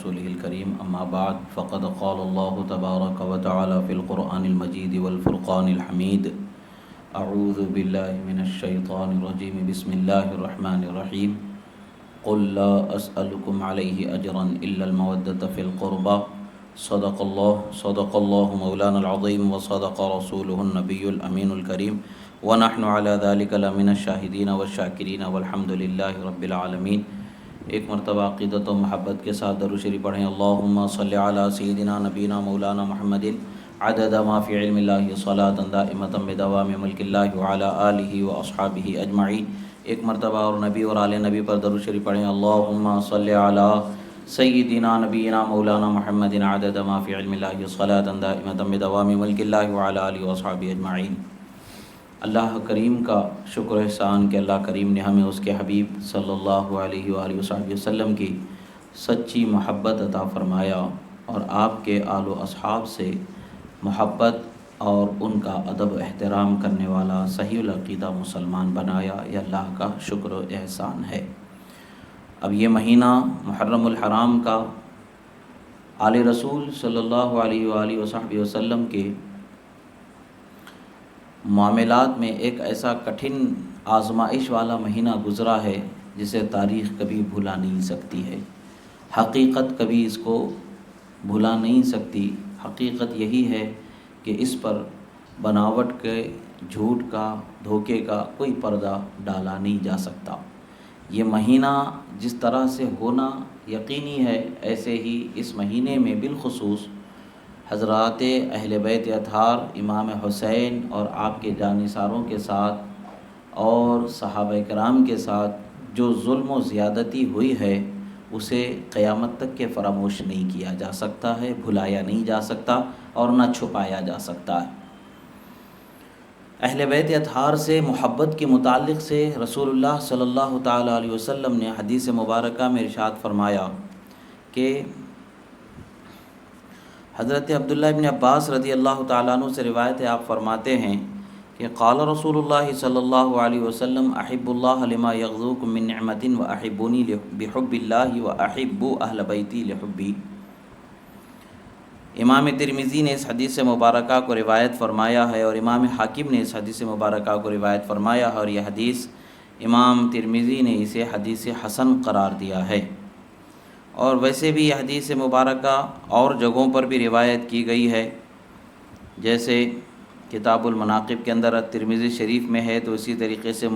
رسوله الكريم أما بعد فقد قال الله تبارك وتعالى في القرآن المجيد والفرقان الحميد أعوذ بالله من الشيطان الرجيم بسم الله الرحمن الرحيم قل لا أسألكم عليه أجرا إلا المودة في القربى صدق الله مولانا العظيم وصدق رسوله النبي الأمين الكريم ونحن على ذلك لمن الشاهدين والشاكرين والحمد لله رب العالمين۔ ایک مرتبہ عقیدت و محبت کے ساتھ درود شریف پڑھیں۔ اللہم صلی علی سیدنا نبینا مولانا محمد عدد ما فی علم اللہ صلاۃ دائمۃ بدوام ملک اللہ وعلی آلہ و اصحابہ اجمعین۔ ایک مرتبہ اور نبی اور آل نبی پر درود شریف پڑھیں۔ اللہم صلی علی سیدنا نبینا مولانا محمد عدد ما فی علم اللہ صلاۃ دائمۃ بدوام ملک اللہ وعلی آلہ و اصحابہ اجمعین۔ اللہ کریم کا شکر و احسان کہ اللہ کریم نے ہمیں اس کے حبیب صلی اللہ علیہ وآلہ وسلم کی سچی محبت عطا فرمایا اور آپ کے آل و اصحاب سے محبت اور ان کا ادب و احترام کرنے والا صحیح العقیدہ مسلمان بنایا۔ یہ اللہ کا شکر و احسان ہے۔ اب یہ مہینہ محرم الحرام کا آل رسول صلی اللہ علیہ وآلہ وسلم کے معاملات میں ایک ایسا کٹھن آزمائش والا مہینہ گزرا ہے جسے تاریخ کبھی بھلا نہیں سکتی ہے، حقیقت کبھی اس کو بھلا نہیں سکتی۔ حقیقت یہی ہے کہ اس پر بناوٹ کے، جھوٹ کا، دھوکے کا کوئی پردہ ڈالا نہیں جا سکتا۔ یہ مہینہ جس طرح سے ہونا یقینی ہے، ایسے ہی اس مہینے میں بالخصوص حضرات اہل بیت اطہار امام حسین اور آپ کے جانثاروں کے ساتھ اور صحابہ کرام کے ساتھ جو ظلم و زیادتی ہوئی ہے اسے قیامت تک کے فراموش نہیں کیا جا سکتا ہے، بھلایا نہیں جا سکتا اور نہ چھپایا جا سکتا ہے۔ اہل بیت اطہار سے محبت کے متعلق سے رسول اللہ صلی اللہ تعالیٰ علیہ وسلم نے حدیث مبارکہ میں ارشاد فرمایا کہ حضرت عبداللہ ابن عباس رضی اللہ تعالیٰ عنہ سے روایت ہے، آپ فرماتے ہیں کہ قال رسول اللہ صلی اللہ علیہ وسلم احب اللہ لما یغزوکم من نعمت و احبونی بحب اللہ و احبوا اہل بیتی لحبی۔ امام ترمذی نے اس حدیث مبارکہ کو روایت فرمایا ہے اور امام حاکم نے اس حدیث مبارکہ کو روایت فرمایا ہے، اور یہ حدیث امام ترمذی نے اسے حدیث حسن قرار دیا ہے۔ اور ویسے بھی یہ حدیث مبارکہ اور جگہوں پر بھی روایت کی گئی ہے، جیسے کتاب المناقب کے اندر ترمذی شریف میں ہے، تو اسی طریقے سے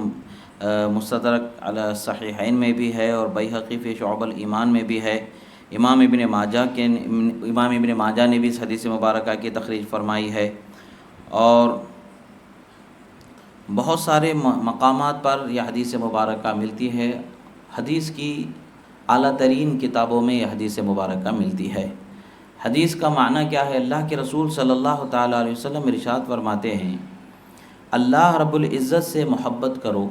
مستدرک علی الصحیحین میں بھی ہے اور بیہقی فی شعب الایمان میں بھی ہے۔ امام ابن ماجہ نے بھی اس حدیث مبارکہ کی تخریج فرمائی ہے، اور بہت سارے مقامات پر یہ حدیث مبارکہ ملتی ہے۔ حدیث کی اعلیٰ ترین کتابوں میں یہ حدیث مبارکہ ملتی ہے۔ حدیث کا معنی کیا ہے؟ اللہ کے رسول صلی اللہ تعالیٰ علیہ وسلم ارشاد فرماتے ہیں، اللہ رب العزت سے محبت کرو،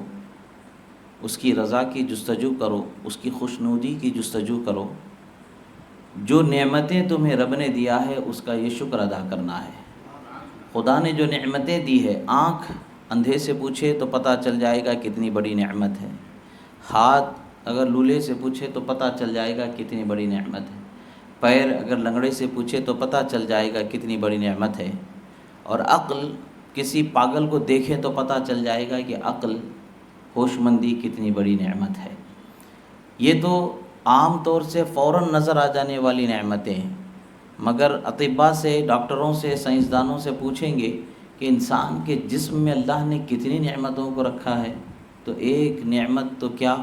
اس کی رضا کی جستجو کرو، اس کی خوشنودی کی جستجو کرو۔ جو نعمتیں تمہیں رب نے دیا ہے اس کا یہ شکر ادا کرنا ہے۔ خدا نے جو نعمتیں دی ہے، آنکھ اندھے سے پوچھے تو پتہ چل جائے گا کتنی بڑی نعمت ہے، ہاتھ اگر لولے سے پوچھے تو پتہ چل جائے گا کتنی بڑی نعمت ہے، پیر اگر لنگڑے سے پوچھے تو پتہ چل جائے گا کتنی بڑی نعمت ہے، اور عقل کسی پاگل کو دیکھے تو پتہ چل جائے گا کہ عقل، ہوش مندی کتنی بڑی نعمت ہے۔ یہ تو عام طور سے فوراً نظر آ جانے والی نعمتیں ہیں، مگر اطباء سے، ڈاکٹروں سے، سائنسدانوں سے پوچھیں گے کہ انسان کے جسم میں اللہ نے کتنی نعمتوں کو رکھا ہے، تو ایک نعمت تو کیا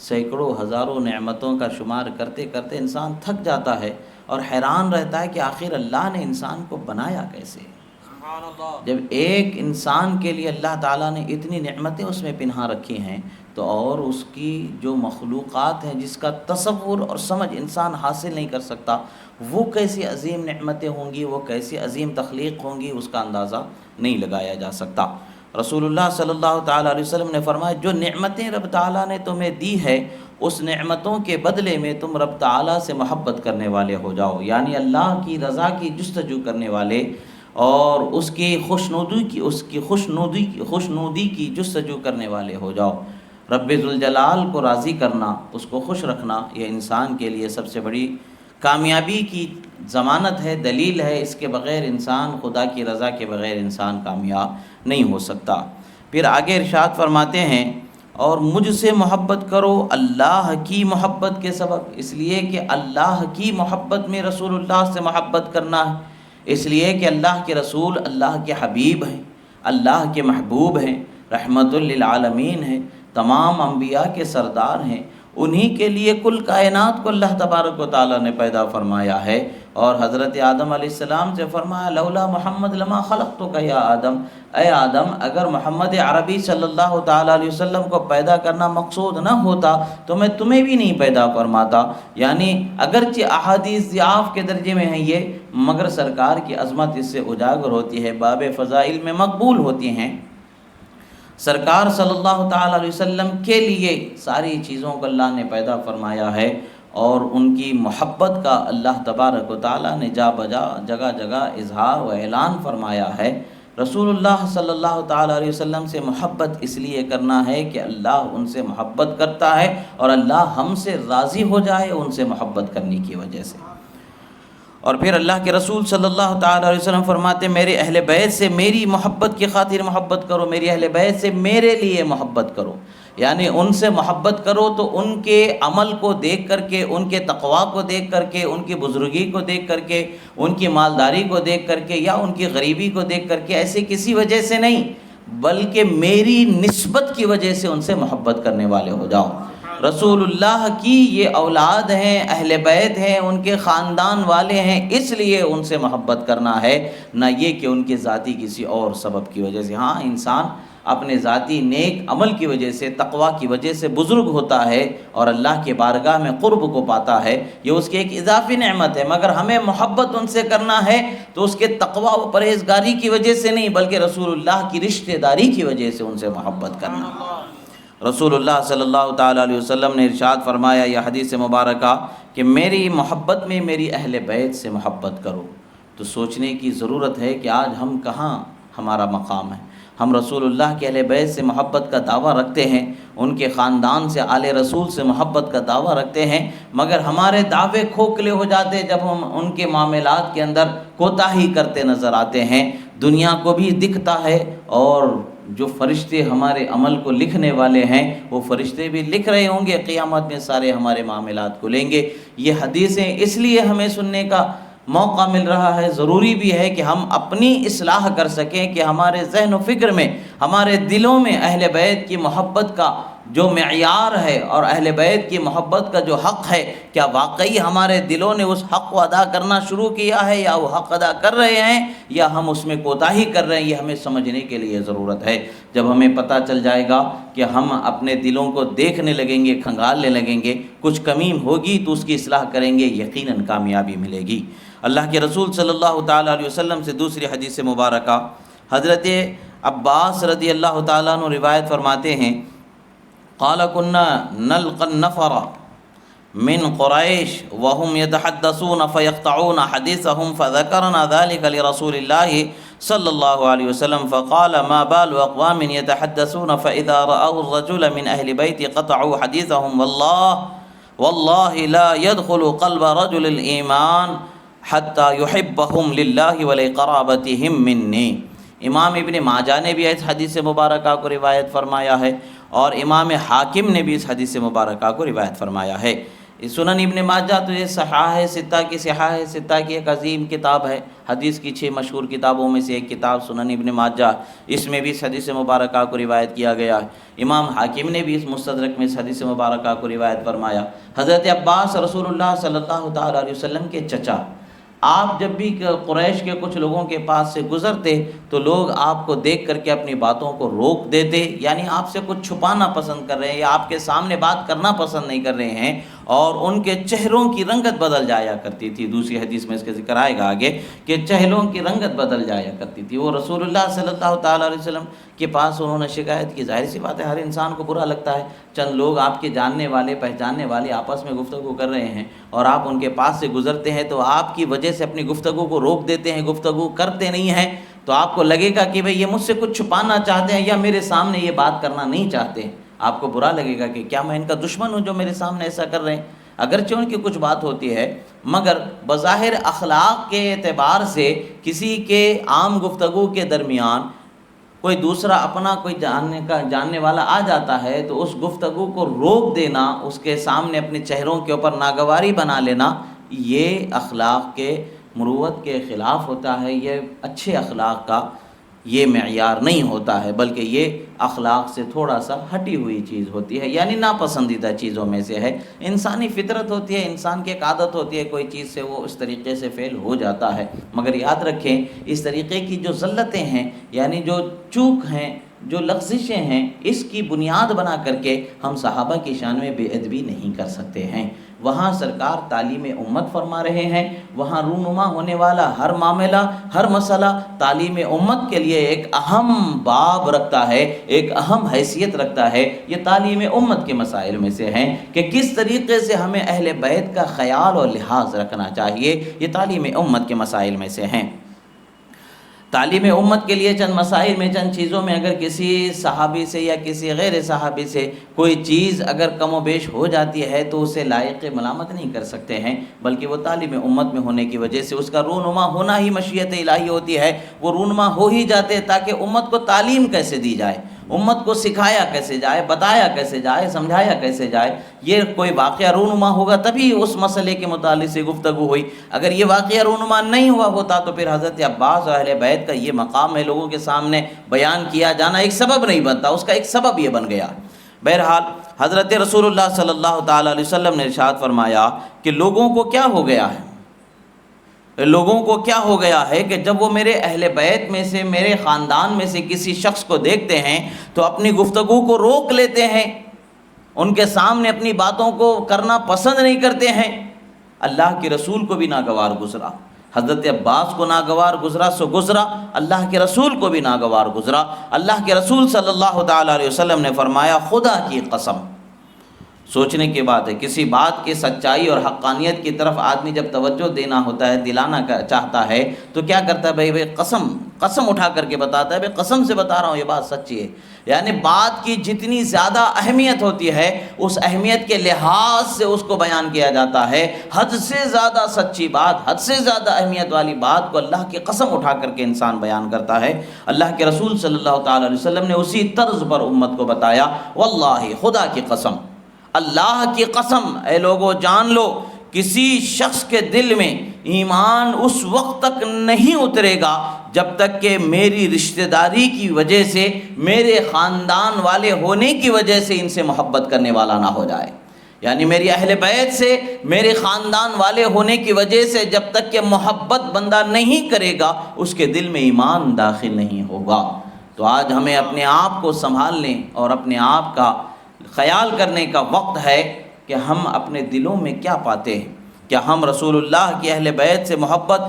سینکڑوں ہزاروں نعمتوں کا شمار کرتے کرتے انسان تھک جاتا ہے اور حیران رہتا ہے کہ آخر اللہ نے انسان کو بنایا کیسے۔ جب ایک انسان کے لیے اللہ تعالیٰ نے اتنی نعمتیں اس میں پنہا رکھی ہیں، تو اور اس کی جو مخلوقات ہیں جس کا تصور اور سمجھ انسان حاصل نہیں کر سکتا، وہ کیسی عظیم نعمتیں ہوں گی، وہ کیسی عظیم تخلیق ہوں گی، اس کا اندازہ نہیں لگایا جا سکتا۔ رسول اللہ صلی اللہ تعالیٰ علیہ وسلم نے فرمایا، جو نعمتیں رب تعالیٰ نے تمہیں دی ہے، اس نعمتوں کے بدلے میں تم رب تعالیٰ سے محبت کرنے والے ہو جاؤ، یعنی اللہ کی رضا کی جستجو کرنے والے اور اس کی خوشنودی کی جستجو کرنے والے ہو جاؤ۔ رب ذوالجلال کو راضی کرنا، اس کو خوش رکھنا، یہ انسان کے لیے سب سے بڑی کامیابی کی ضمانت ہے، دلیل ہے، اس کے بغیر انسان، خدا کی رضا کے بغیر انسان کامیاب نہیں ہو سکتا۔ پھر آگے ارشاد فرماتے ہیں اور مجھ سے محبت کرو اللہ کی محبت کے سبب، اس لیے کہ اللہ کی محبت میں رسول اللہ سے محبت کرنا ہے، اس لیے کہ اللہ کے رسول اللہ کے حبیب ہیں، اللہ کے محبوب ہیں، رحمت للعالمین ہیں، تمام انبیاء کے سردار ہیں، انہی کے لیے کل کائنات کو اللہ تبارک و تعالیٰ نے پیدا فرمایا ہے۔ اور حضرت آدم علیہ السلام سے فرمایا لولا محمد لما خلقتک یا آدم، اے آدم اگر محمد عربی صلی اللہ تعالیٰ علیہ وسلم کو پیدا کرنا مقصود نہ ہوتا تو میں تمہیں بھی نہیں پیدا فرماتا۔ یعنی اگرچہ احادیث ضعاف کے درجے میں ہیں یہ، مگر سرکار کی عظمت اس سے اجاگر ہوتی ہے، باب فضائل میں مقبول ہوتی ہیں۔ سرکار صلی اللہ تعالیٰ علیہ وسلم کے لیے ساری چیزوں کو اللہ نے پیدا فرمایا ہے، اور ان کی محبت کا اللہ تبارک و تعالیٰ نے جا بجا جگہ جگہ اظہار و اعلان فرمایا ہے۔ رسول اللہ صلی اللہ تعالیٰ علیہ وسلم سے محبت اس لیے کرنا ہے کہ اللہ ان سے محبت کرتا ہے، اور اللہ ہم سے راضی ہو جائے ان سے محبت کرنے کی وجہ سے۔ اور پھر اللہ کے رسول صلی اللہ تعالیٰ علیہ وسلم فرماتے میرے اہل بیت سے میری محبت کی خاطر محبت کرو، میری اہل بیت سے میرے لیے محبت کرو، یعنی ان سے محبت کرو تو ان کے عمل کو دیکھ کر کے، ان کے تقویٰ کو دیکھ کر کے، ان کی بزرگی کو دیکھ کر کے، ان کی مالداری کو دیکھ کر کے، یا ان کی غریبی کو دیکھ کر کے، ایسے کسی وجہ سے نہیں بلکہ میری نسبت کی وجہ سے ان سے محبت کرنے والے ہو جاؤ۔ رسول اللہ کی یہ اولاد ہیں، اہل بیت ہیں، ان کے خاندان والے ہیں، اس لیے ان سے محبت کرنا ہے، نہ یہ کہ ان کے ذاتی کسی اور سبب کی وجہ سے۔ ہاں انسان اپنے ذاتی نیک عمل کی وجہ سے، تقویٰ کی وجہ سے بزرگ ہوتا ہے اور اللہ کے بارگاہ میں قرب کو پاتا ہے، یہ اس کی ایک اضافی نعمت ہے، مگر ہمیں محبت ان سے کرنا ہے تو اس کے تقویٰ و پرہیزگاری کی وجہ سے نہیں بلکہ رسول اللہ کی رشتہ داری کی وجہ سے ان سے محبت کرنا۔ رسول اللہ صلی اللہ تعالیٰ علیہ وسلم نے ارشاد فرمایا یہ حدیث مبارکہ کہ میری محبت میں میری اہل بیت سے محبت کرو۔ تو سوچنے کی ضرورت ہے کہ آج ہم کہاں ہمارا مقام ہے۔ ہم رسول اللہ کے اہل بیت سے محبت کا دعویٰ رکھتے ہیں، ان کے خاندان سے، آل رسول سے محبت کا دعویٰ رکھتے ہیں، مگر ہمارے دعوے کھوکھلے ہو جاتے جب ہم ان کے معاملات کے اندر کوتاہی کرتے نظر آتے ہیں۔ دنیا کو بھی دکھتا ہے، اور جو فرشتے ہمارے عمل کو لکھنے والے ہیں وہ فرشتے بھی لکھ رہے ہوں گے، قیامت میں سارے ہمارے معاملات کو لیں گے۔ یہ حدیثیں اس لیے ہمیں سننے کا موقع مل رہا ہے، ضروری بھی ہے کہ ہم اپنی اصلاح کر سکیں کہ ہمارے ذہن و فکر میں، ہمارے دلوں میں اہل بیت کی محبت کا جو معیار ہے اور اہل بیت کی محبت کا جو حق ہے، کیا واقعی ہمارے دلوں نے اس حق کو ادا کرنا شروع کیا ہے، یا وہ حق ادا کر رہے ہیں، یا ہم اس میں کوتاہی کر رہے ہیں۔ یہ ہمیں سمجھنے کے لیے ضرورت ہے۔ جب ہمیں پتہ چل جائے گا کہ ہم اپنے دلوں کو دیکھنے لگیں گے، کھنگالنے لگیں گے، کچھ کمی ہوگی تو اس کی اصلاح کریں گے، یقیناً کامیابی ملے گی۔ اللہ کے رسول صلی اللہ تعالیٰ علیہ وسلم سے دوسری حدیث مبارکہ حضرت عباس رضی اللہ تعالیٰ عنہ روایت فرماتے ہیں قال كنا نلقى النفر من قريش وهم يتحدثون فيقطعون حديثهم فذكرنا ذلك لرسول الله صلى الله عليه وسلم فقال ما بال أقوام يتحدثون فإذا رأوا الرجل من أهل بيت قطعوا حديثهم والله لا يدخل قلب رجل الإيمان حتى يحبهم لله ولقرابتهم مني۔ امام ابن ماجہ نے بھی اس حدیث مبارکہ کو روایت فرمایا ہے، اور امام حاکم نے بھی اس حدیث مبارکہ کو روایت فرمایا ہے۔ سنن ابن ماجہ تو یہ صحاح ستہ کی ایک عظیم کتاب ہے، حدیث کی 6 مشہور کتابوں میں سے ایک کتاب سنن ابن ماجہ، اس میں بھی اس حدیث مبارکہ کو روایت کیا گیا ہے۔ امام حاکم نے بھی اس مستدرک میں اس حدیث مبارکہ کو روایت فرمایا۔ حضرت عباس رسول اللہ صلی اللہ تعالیٰ علیہ وسلم کے چچا، آپ جب بھی قریش کے کچھ لوگوں کے پاس سے گزرتے تو لوگ آپ کو دیکھ کر کے اپنی باتوں کو روک دیتے، یعنی آپ سے کچھ چھپانا پسند کر رہے ہیں یا آپ کے سامنے بات کرنا پسند نہیں کر رہے ہیں، اور ان کے چہروں کی رنگت بدل جایا کرتی تھی۔ دوسری حدیث میں اس کا ذکر آئے گا آگے کہ چہروں کی رنگت بدل جایا کرتی تھی۔ وہ رسول اللہ صلی اللہ تعالیٰ علیہ وسلم کے پاس انہوں نے شکایت کی۔ ظاہر سی بات ہے، ہر انسان کو برا لگتا ہے، چند لوگ آپ کے جاننے والے پہچاننے والے آپس میں گفتگو کر رہے ہیں اور آپ ان کے پاس سے گزرتے ہیں تو آپ کی وجہ سے اپنی گفتگو کو روک دیتے ہیں، گفتگو کرتے نہیں ہیں، تو آپ کو لگے گا کہ بھئی یہ مجھ سے کچھ چھپانا چاہتے ہیں یا میرے سامنے یہ بات کرنا نہیں چاہتے۔ آپ کو برا لگے گا کہ کیا میں ان کا دشمن ہوں جو میرے سامنے ایسا کر رہے ہیں۔ اگرچہ ان کی کچھ بات ہوتی ہے مگر بظاہر اخلاق کے اعتبار سے کسی کے عام گفتگو کے درمیان کوئی دوسرا اپنا کوئی جاننے والا آ جاتا ہے تو اس گفتگو کو روک دینا، اس کے سامنے اپنے چہروں کے اوپر ناگواری بنا لینا، یہ اخلاق کے مروت کے خلاف ہوتا ہے، یہ اچھے اخلاق کا یہ معیار نہیں ہوتا ہے، بلکہ یہ اخلاق سے تھوڑا سا ہٹی ہوئی چیز ہوتی ہے، یعنی ناپسندیدہ چیزوں میں سے ہے۔ انسانی فطرت ہوتی ہے، انسان کی ایک عادت ہوتی ہے، کوئی چیز سے وہ اس طریقے سے فعل ہو جاتا ہے، مگر یاد رکھیں اس طریقے کی جو زلتیں ہیں، یعنی جو چوک ہیں، جو لغزشیں ہیں، اس کی بنیاد بنا کر کے ہم صحابہ کی شان میں بے ادبی نہیں کر سکتے ہیں۔ وہاں سرکار تعلیم امت فرما رہے ہیں، وہاں رونما ہونے والا ہر معاملہ، ہر مسئلہ تعلیم امت کے لیے ایک اہم باب رکھتا ہے، ایک اہم حیثیت رکھتا ہے۔ یہ تعلیم امت کے مسائل میں سے ہیں کہ کس طریقے سے ہمیں اہل بیت کا خیال اور لحاظ رکھنا چاہیے، یہ تعلیم امت کے مسائل میں سے ہیں۔ تعلیم امت کے لیے چند مسائل میں، چند چیزوں میں اگر کسی صحابی سے یا کسی غیر صحابی سے کوئی چیز اگر کم و بیش ہو جاتی ہے تو اسے لائق ملامت نہیں کر سکتے ہیں، بلکہ وہ تعلیم امت میں ہونے کی وجہ سے اس کا رونما ہونا ہی مشیت الہی ہوتی ہے، وہ رونما ہو ہی جاتے تاکہ امت کو تعلیم کیسے دی جائے، امت کو سکھایا کیسے جائے، بتایا کیسے جائے، سمجھایا کیسے جائے۔ یہ کوئی واقعہ رونما ہوگا تبھی اس مسئلے کے متعلق سے گفتگو ہوئی، اگر یہ واقعہ رونما نہیں ہوا ہوتا تو پھر حضرت عباس اور اہل بیت کا یہ مقام ہے لوگوں کے سامنے بیان کیا جانا ایک سبب نہیں بنتا، اس کا ایک سبب یہ بن گیا۔ بہرحال حضرت رسول اللہ صلی اللہ تعالیٰ علیہ وسلم نے ارشاد فرمایا کہ لوگوں کو کیا ہو گیا ہے، لوگوں کو کیا ہو گیا ہے کہ جب وہ میرے اہل بیت میں سے، میرے خاندان میں سے کسی شخص کو دیکھتے ہیں تو اپنی گفتگو کو روک لیتے ہیں، ان کے سامنے اپنی باتوں کو کرنا پسند نہیں کرتے ہیں۔ اللہ کے رسول کو بھی ناگوار گزرا، حضرت عباس کو ناگوار گزرا سو گزرا، اللہ کے رسول کو بھی ناگوار گزرا۔ اللہ کے رسول صلی اللہ تعالیٰ علیہ وسلم نے فرمایا خدا کی قسم، سوچنے کی بات ہے، کسی بات کی سچائی اور حقانیت کی طرف آدمی جب توجہ دینا ہوتا ہے، دلانا چاہتا ہے تو کیا کرتا ہے؟ بھائی قسم اٹھا کر کے بتاتا ہے، بھائی قسم سے بتا رہا ہوں یہ بات سچی ہے۔ یعنی بات کی جتنی زیادہ اہمیت ہوتی ہے اس اہمیت کے لحاظ سے اس کو بیان کیا جاتا ہے۔ حد سے زیادہ سچی بات، حد سے زیادہ اہمیت والی بات کو اللہ کی قسم اٹھا کر کے انسان بیان کرتا ہے۔ اللہ کے رسول صلی اللہ تعالیٰ علیہ وسلم نے اسی طرز پر امت کو بتایا، واللہ خدا کی قسم، اللہ کی قسم، اے لوگو جان لو کسی شخص کے دل میں ایمان اس وقت تک نہیں اترے گا جب تک کہ میری رشتہ داری کی وجہ سے، میرے خاندان والے ہونے کی وجہ سے ان سے محبت کرنے والا نہ ہو جائے۔ یعنی میری اہل بیت سے، میرے خاندان والے ہونے کی وجہ سے جب تک کہ محبت بندہ نہیں کرے گا اس کے دل میں ایمان داخل نہیں ہوگا۔ تو آج ہمیں اپنے آپ کو سنبھالنے اور اپنے آپ کا خیال کرنے کا وقت ہے کہ ہم اپنے دلوں میں کیا پاتے ہیں، کیا ہم رسول اللہ کی اہل بیت سے محبت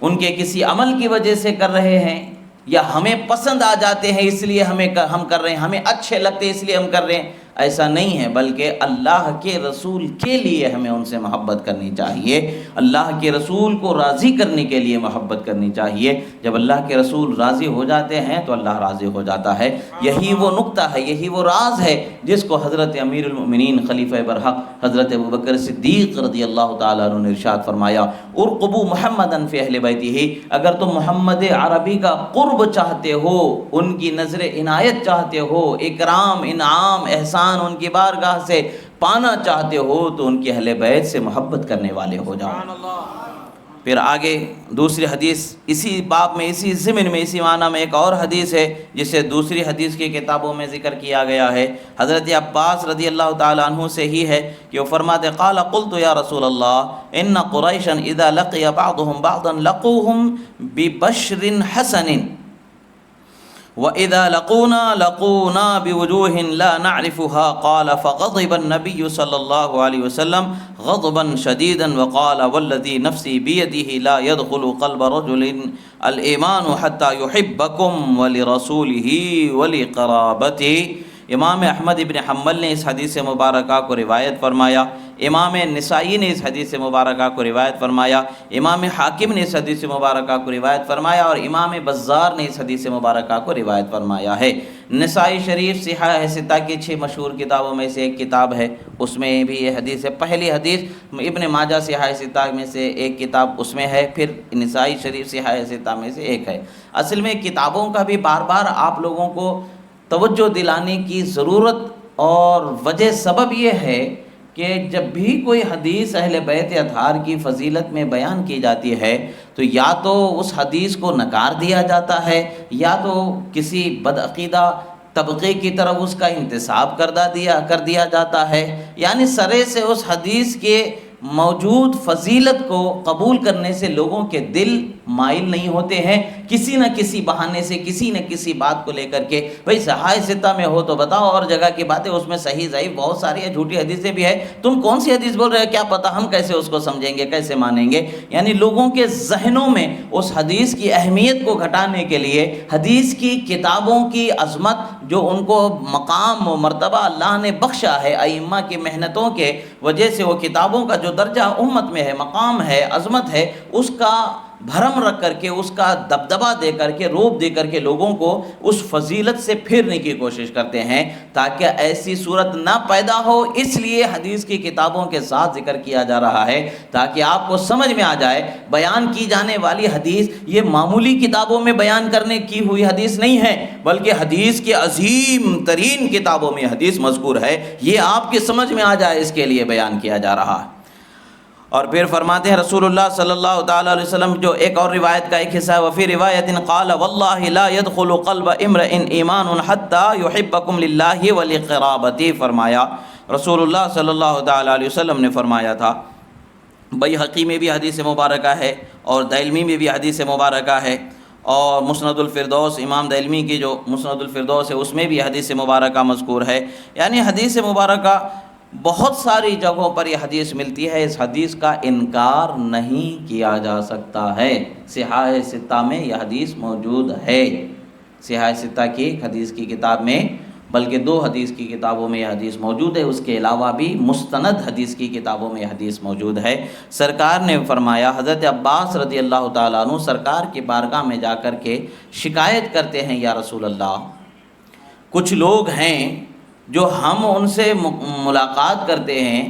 ان کے کسی عمل کی وجہ سے کر رہے ہیں، یا ہمیں پسند آ جاتے ہیں اس لیے ہم کر رہے ہیں، ہمیں اچھے لگتے ہیں اس لیے ہم کر رہے ہیں؟ ایسا نہیں ہے، بلکہ اللہ کے رسول کے لیے ہمیں ان سے محبت کرنی چاہیے، اللہ کے رسول کو راضی کرنے کے لیے محبت کرنی چاہیے۔ جب اللہ کے رسول راضی ہو جاتے ہیں تو اللہ راضی ہو جاتا ہے۔ یہی وہ نقطہ ہے، یہی وہ راز ہے جس کو حضرت امیر المؤمنین خلیفہ برحق حضرت ابوبکر صدیق رضی اللہ تعالیٰ عنہ نے ارشاد فرمایا، ارقبوا محمدا فی اہل بیتہ، اگر تم محمد عربی کا قرب چاہتے ہو، ان کی نظر عنایت چاہتے ہو، اکرام، انعام، احسان ان کی بارگاہ سے پانا چاہتے ہو تو ان کی اہل بیت سے محبت کرنے والے ہو جاؤ۔ پھر آگے دوسری حدیث اسی باب میں، اسی ضمن میں، اسی معنی میں ایک اور حدیث ہے جسے دوسری حدیث کی کتابوں میں ذکر کیا گیا ہے۔ حضرت عباس رضی اللہ تعالیٰ عنہ سے ہی ہے کہ وہ فرماتے قال قلت یا رسول اللہ ان قریشا اذا لقی بعضهم بعضا لقوهم ببشر حسن وَإِذَا لَقُونَا بِوُجُوهٍ لَا نَعْرِفُهَا قَالَ فَغَضِبَ النَّبِيُّ صلی اللہ علیہ وسلم غضبا شديدا وقال والذي نفسي بيده لا يدخل قلب رجل الإيمان حتى يحبكم ولرسوله ولقرابته۔ امام احمد ابن حنبل نے اس حدیث مبارکہ کو روایت فرمایا امام نسائی نے اس حدیث مبارکہ کو روایت فرمایا، امام حاکم نے اس حدیث مبارکہ کو روایت فرمایا، اور امام بزار نے اس حدیث مبارکہ کو روایت فرمایا ہے۔ نسائی شریف صحاح ستہ کی 6 مشہور کتابوں میں سے ایک کتاب ہے، اس میں بھی یہ حدیث ہے۔ پہلی حدیث ابن ماجہ صحاح ستہ میں سے ایک کتاب اس میں ہے، پھر نسائی شریف صحاح ستہ میں سے ایک ہے۔ اصل میں کتابوں کا بھی بار بار آپ لوگوں کو توجہ دلانے کی ضرورت اور وجہ سبب یہ ہے کہ جب بھی کوئی حدیث اہل بیت اطہار کی فضیلت میں بیان کی جاتی ہے تو یا تو اس حدیث کو نکار دیا جاتا ہے، یا تو کسی بدعقیدہ طبقے کی طرف اس کا انتساب کر دیا جاتا ہے، یعنی سرے سے اس حدیث کے موجود فضیلت کو قبول کرنے سے لوگوں کے دل مائل نہیں ہوتے ہیں، کسی نہ کسی بہانے سے کسی نہ کسی بات کو لے کر کے بھئی صحاح ستہ میں ہو تو بتاؤ، اور جگہ کی باتیں اس میں صحیح ضعیف بہت ساری ہیں، جھوٹی حدیثیں بھی ہے، تم کون سی حدیث بول رہے ہو، کیا پتہ، ہم کیسے اس کو سمجھیں گے، کیسے مانیں گے۔ یعنی لوگوں کے ذہنوں میں اس حدیث کی اہمیت کو گھٹانے کے لیے حدیث کی کتابوں کی عظمت جو ان کو مقام و مرتبہ اللہ نے بخشا ہے ائمہ کی محنتوں کے وجہ سے، وہ کتابوں کا جو درجہ امت میں ہے، مقام ہے، عظمت ہے، اس کا بھرم رکھ کر کے، اس کا دبدبہ دے کر کے، روب دے کر کے لوگوں کو اس فضیلت سے پھیرنے کی کوشش کرتے ہیں تاکہ ایسی صورت نہ پیدا ہو۔ اس لیے حدیث کی کتابوں کے ساتھ ذکر کیا جا رہا ہے تاکہ آپ کو سمجھ میں آ جائے بیان کی جانے والی حدیث یہ معمولی کتابوں میں بیان کرنے کی ہوئی حدیث نہیں ہے، بلکہ حدیث کی عظیم ترین کتابوں میں حدیث مذکور ہے، یہ آپ کی سمجھ میں آ جائے اس کے لیے بیان کیا جا رہا ہے۔ اور پھر فرماتے ہیں رسول اللہ صلی اللہ تعالیٰ علیہ وسلم، جو ایک اور روایت کا ایک حصہ ہے، وفی روایت قال واللہ لا يدخل قلب امرئ ایمان حتی یحبکم للہ ولقرابتی، فرمایا رسول اللہ صلی اللہ تعالیٰ علیہ وسلم نے فرمایا تھا، بیہقی میں بھی حدیث مبارکہ ہے اور دارمی میں بھی حدیث مبارکہ ہے، اور مسند الفردوس امام دارمی کی جو مسند الفردوس ہے اس میں بھی حدیث مبارکہ مذکور ہے۔ یعنی حدیث مبارکہ بہت ساری جگہوں پر یہ حدیث ملتی ہے، اس حدیث کا انکار نہیں کیا جا سکتا ہے۔ صحاح ستہ میں یہ حدیث موجود ہے، صحاح ستہ کی ایک حدیث کی کتاب میں، بلکہ 2 حدیث کی کتابوں میں یہ حدیث موجود ہے، اس کے علاوہ بھی مستند حدیث کی کتابوں میں یہ حدیث موجود ہے۔ سرکار نے فرمایا، حضرت عباس رضی اللہ تعالیٰ عنہ سرکار کی بارگاہ میں جا کر کے شکایت کرتے ہیں، یا رسول اللہ، کچھ لوگ ہیں جو ہم ان سے ملاقات کرتے ہیں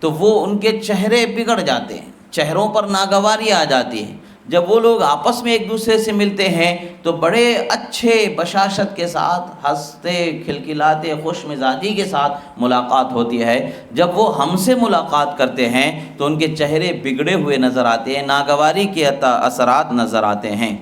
تو وہ ان کے چہرے بگڑ جاتے ہیں، چہروں پر ناگواری آ جاتی ہے، جب وہ لوگ آپس میں ایک دوسرے سے ملتے ہیں تو بڑے اچھے بشاشت کے ساتھ ہنستے کھلکھلاتے خوش مزاجی کے ساتھ ملاقات ہوتی ہے، جب وہ ہم سے ملاقات کرتے ہیں تو ان کے چہرے بگڑے ہوئے نظر آتے ہیں، ناگواری کے اثرات نظر آتے ہیں۔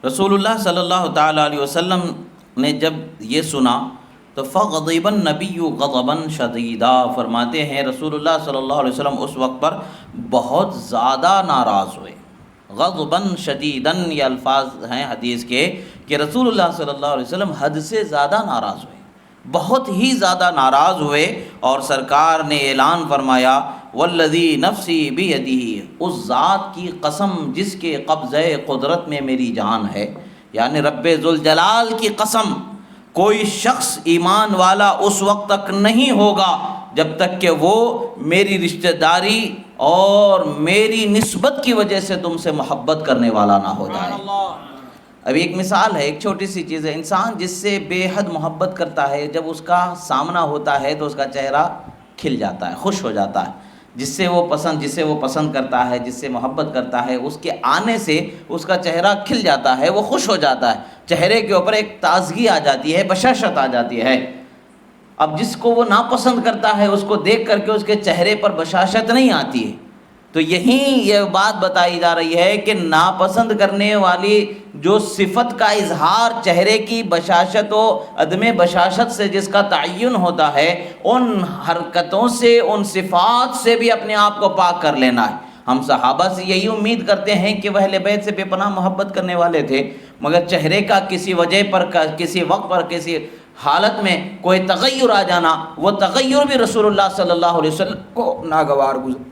رسول اللہ صلی اللہ تعالیٰ علیہ وسلم نے جب یہ سنا تو فغضب النبی غضبا شدیدا، فرماتے ہیں رسول اللہ صلی اللہ علیہ وسلم اس وقت پر بہت زیادہ ناراض ہوئے۔ غضبا شدیدا یہ الفاظ ہیں حدیث کے کہ رسول اللہ صلی اللہ علیہ وسلم حد سے زیادہ ناراض ہوئے، بہت ہی زیادہ ناراض ہوئے، اور سرکار نے اعلان فرمایا، والذی نفسی بیدہ، اس ذات کی قسم جس کے قبضہ قدرت میں میری جان ہے، یعنی رب ذوالجلال کی قسم، کوئی شخص ایمان والا اس وقت تک نہیں ہوگا جب تک کہ وہ میری رشتہ داری اور میری نسبت کی وجہ سے تم سے محبت کرنے والا نہ ہو جائے۔ اب ایک مثال ہے، ایک چھوٹی سی چیز ہے، انسان جس سے بے حد محبت کرتا ہے جب اس کا سامنا ہوتا ہے تو اس کا چہرہ کھل جاتا ہے، خوش ہو جاتا ہے، جسے وہ پسند کرتا ہے، جس سے محبت کرتا ہے، اس کے آنے سے اس کا چہرہ کھل جاتا ہے، وہ خوش ہو جاتا ہے، چہرے کے اوپر ایک تازگی آ جاتی ہے، بشاشت آ جاتی ہے۔ اب جس کو وہ ناپسند کرتا ہے اس کو دیکھ کر کے اس کے چہرے پر بشاشت نہیں آتی ہے، تو یہیں یہ بات بتائی جا رہی ہے کہ ناپسند کرنے والی جو صفت کا اظہار چہرے کی بشاشت و عدم بشاشت سے جس کا تعین ہوتا ہے، ان حرکتوں سے، ان صفات سے بھی اپنے آپ کو پاک کر لینا ہے۔ ہم صحابہ سے یہی امید کرتے ہیں کہ وہ اہل بیت سے بے پناہ محبت کرنے والے تھے، مگر چہرے کا کسی وجہ پر، کسی وقت پر، کسی حالت میں کوئی تغیر آ جانا، وہ تغیر بھی رسول اللہ صلی اللہ علیہ وسلم کو ناگوار گزرا۔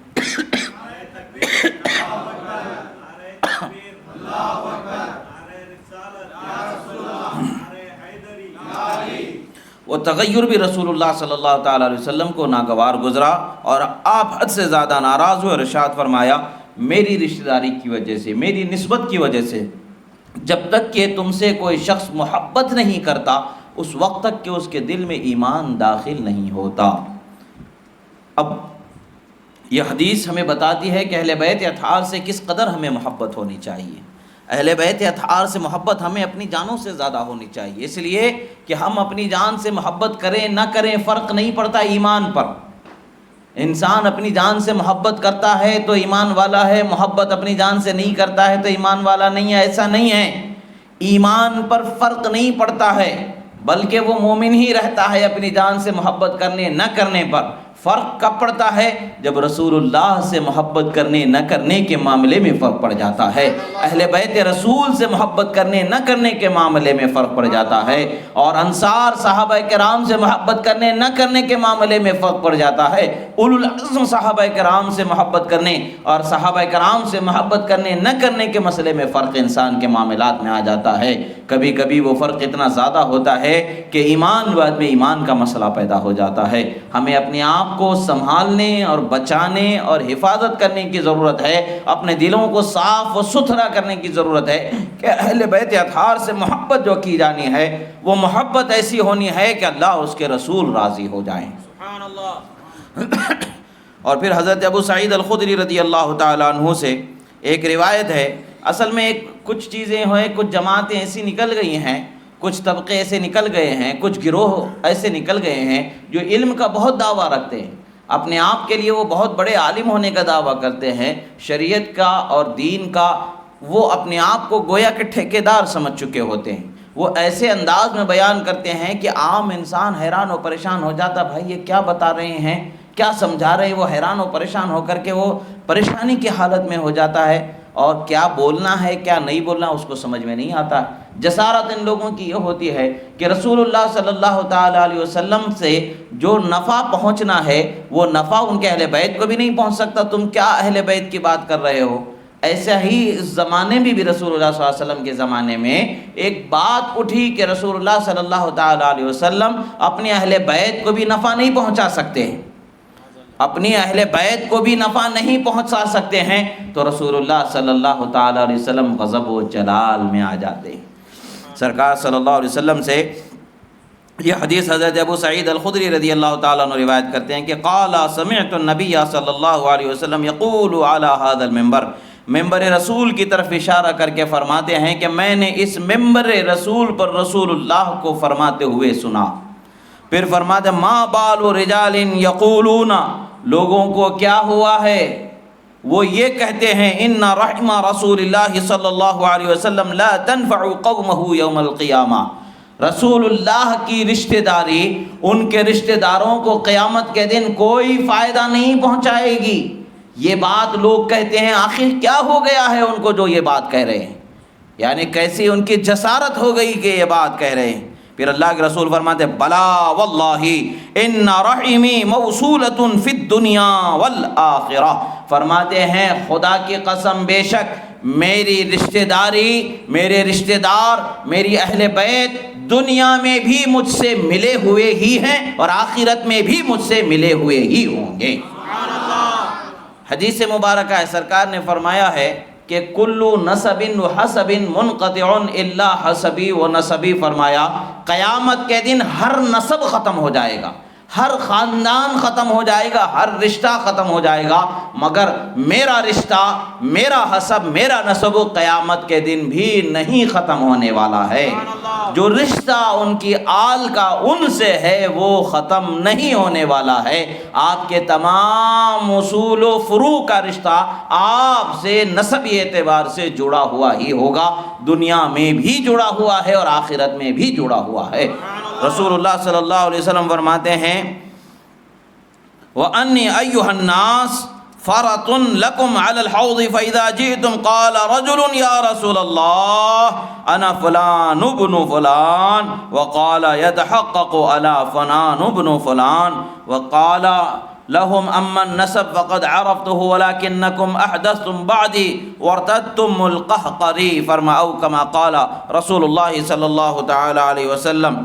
وہ تغیر بھی رسول اللہ صلی اللہ تعالیٰ علیہ وسلم کو ناگوار گزرا اور آپ حد سے زیادہ ناراض ہوئے اور ارشاد فرمایا میری رشتہ داری کی وجہ سے، میری نسبت کی وجہ سے جب تک کہ تم سے کوئی شخص محبت نہیں کرتا اس وقت تک کہ اس کے دل میں ایمان داخل نہیں ہوتا۔ اب یہ حدیث ہمیں بتاتی ہے کہ اہل بیت اطہار سے کس قدر ہمیں محبت ہونی چاہیے۔ اہل بیت اطہار سے محبت ہمیں اپنی جانوں سے زیادہ ہونی چاہیے، اس لیے کہ ہم اپنی جان سے محبت کریں نہ کریں فرق نہیں پڑتا ایمان پر۔ انسان اپنی جان سے محبت کرتا ہے تو ایمان والا ہے، محبت اپنی جان سے نہیں کرتا ہے تو ایمان والا نہیں ہے، ایسا نہیں ہے۔ ایمان پر فرق نہیں پڑتا ہے بلکہ وہ مومن ہی رہتا ہے اپنی جان سے محبت کرنے نہ کرنے پر۔ فرق کب پڑتا ہے؟ جب رسول اللہ سے محبت کرنے نہ کرنے کے معاملے میں فرق پڑ جاتا ہے، اہل بیت رسول سے محبت کرنے نہ کرنے کے معاملے میں فرق پڑ جاتا ہے، اور انصار صحابہ کرام سے محبت کرنے نہ کرنے کے معاملے میں فرق پڑ جاتا ہے۔ اولو العزم صحابہ کرام سے محبت کرنے اور صحابہ کرام سے محبت کرنے نہ کرنے کے مسئلے میں فرق انسان کے معاملات میں آ جاتا ہے۔ کبھی کبھی وہ فرق اتنا زیادہ ہوتا ہے کہ ایمان بعد میں ایمان کا مسئلہ پیدا ہو جاتا ہے۔ ہمیں اپنے آپ کو سنبھالنے اور بچانے اور حفاظت کرنے کی ضرورت ہے، اپنے دلوں کو صاف و ستھرا کرنے کی ضرورت ہے کہ اہل بیت اطہار سے محبت جو کی جانی ہے وہ محبت ایسی ہونی ہے کہ اللہ اس کے رسول راضی ہو جائیں۔ سبحان اللہ۔ اور پھر حضرت ابو سعید الخدری رضی اللہ تعالیٰ عنہ سے ایک روایت ہے، اصل میں کچھ چیزیں ہوئے، کچھ جماعتیں ایسی نکل گئی ہیں، کچھ طبقے ایسے نکل گئے ہیں، کچھ گروہ ایسے نکل گئے ہیں جو علم کا بہت دعویٰ رکھتے ہیں، اپنے آپ کے لیے وہ بہت بڑے عالم ہونے کا دعویٰ کرتے ہیں، شریعت کا اور دین کا وہ اپنے آپ کو گویا کہ ٹھیکیدار سمجھ چکے ہوتے ہیں۔ وہ ایسے انداز میں بیان کرتے ہیں کہ عام انسان حیران و پریشان ہو جاتا، بھائی یہ کیا بتا رہے ہیں، کیا سمجھا رہے ہیں۔ وہ حیران و پریشان ہو کر کے وہ پریشانی کی حالت میں ہو جاتا ہے، اور کیا بولنا ہے کیا نہیں بولنا اس کو سمجھ میں نہیں آتا۔ جسارت ان لوگوں کی یہ ہوتی ہے کہ رسول اللہ صلی اللہ تعالیٰ علیہ وسلم سے جو نفع پہنچنا ہے وہ نفع ان کے اہل بیت کو بھی نہیں پہنچ سکتا، تم کیا اہل بیت کی بات کر رہے ہو۔ ایسا ہی اس زمانے میں بھی رسول اللہ صلی اللہ علیہ وسلم کے زمانے میں ایک بات اٹھی کہ رسول اللہ صلی اللہ تعالیٰ علیہ وسلم اپنے اہل بیت کو بھی نفع نہیں پہنچا سکتے ہیں، اپنی اہل بیت کو بھی نفع نہیں پہنچا سکتے ہیں، تو رسول اللہ صلی اللہ تعالیٰ علیہ وسلم غضب و جلال میں آ جاتے ہیں۔ سرکار صلی اللہ علیہ وسلم سے یہ حدیث حضرت ابو سعید الخدری رضی اللہ تعالیٰ عنہ روایت کرتے ہیں کہ قال سمعت النبی صلی اللہ علیہ وسلم یقول علی هذا المنبر، ممبر رسول کی طرف اشارہ کر کے فرماتے ہیں کہ میں نے اس ممبر رسول پر رسول اللہ کو فرماتے ہوئے سنا۔ پھر فرماتے ما بال رجال یقولون، لوگوں کو کیا ہوا ہے وہ یہ کہتے ہیں ان رحمہ رسول اللہ صلی اللہ علیہ وسلم لا تنفع قومہ یوم القیامہ، رسول اللہ کی رشتہ داری ان کے رشتہ داروں کو قیامت کے دن کوئی فائدہ نہیں پہنچائے گی۔ یہ بات لوگ کہتے ہیں، آخر کیا ہو گیا ہے ان کو جو یہ بات کہہ رہے ہیں، یعنی کیسی ان کی جسارت ہو گئی کہ یہ بات کہہ رہے ہیں۔ پھر اللہ کے رسول فرماتے بلا واللہ ان رحمی موصولۃ فی الدنیا والآخرہ، فرماتے ہیں خدا کی قسم بے شک میری رشتہ داری، میرے رشتہ دار، میری اہل بیت دنیا میں بھی مجھ سے ملے ہوئے ہی ہیں اور آخرت میں بھی مجھ سے ملے ہوئے ہی ہوں گے۔ حدیث مبارکہ ہے، سرکار نے فرمایا ہے کہ کل نسب و حسب منقطع الا حسبی و نسبی، فرمایا قیامت کے دن ہر نسب ختم ہو جائے گا، ہر خاندان ختم ہو جائے گا، ہر رشتہ ختم ہو جائے گا، مگر میرا رشتہ، میرا حسب، میرا نسب قیامت کے دن بھی نہیں ختم ہونے والا ہے۔ جو رشتہ ان کی آل کا ان سے ہے وہ ختم نہیں ہونے والا ہے۔ آپ کے تمام اصول و فروع کا رشتہ آپ سے نسبی اعتبار سے جڑا ہوا ہی ہوگا، دنیا میں بھی جڑا ہوا ہے اور آخرت میں بھی جڑا ہوا ہے۔ رسول اللہ صلی اللہ علیہ وسلم فرماتے ہیں وَأَنِّي أَيُّهَا النَّاسِ فَرَطٌ لَكُمْ عَلَى الْحَوْضِ فَإِذَا جِئْتُمْ قَالَ رَجُلٌ يَا رَسُولَ اللَّهِ أَنَا فُلَانُ ابْنُ فُلَانَ وَقَالَ يَتَحَقَّقُ عَلَى فُلَانُ ابْنُ فُلَانَ وَقَالَ لهم أما النسب فقد عرفته ولكنكم أحدثتم بعدي وارتدتم القهقري فرما أو كما قال رسول الله صلی اللہ تعالی علیہ وسلم۔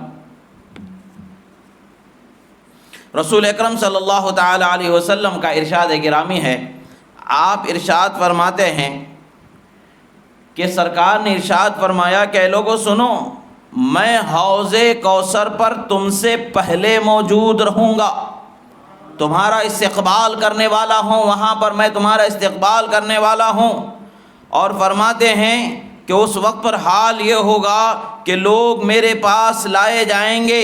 رسول اکرم صلی اللہ تعالی علیہ وسلم کا ارشاد گرامی ہے، آپ ارشاد فرماتے ہیں کہ سرکار نے ارشاد فرمایا کہ اے لوگو سنو، میں حوض کوثر پر تم سے پہلے موجود رہوں گا، تمہارا استقبال کرنے والا ہوں، وہاں پر میں تمہارا استقبال کرنے والا ہوں۔ اور فرماتے ہیں کہ اس وقت پر حال یہ ہوگا کہ لوگ میرے پاس لائے جائیں گے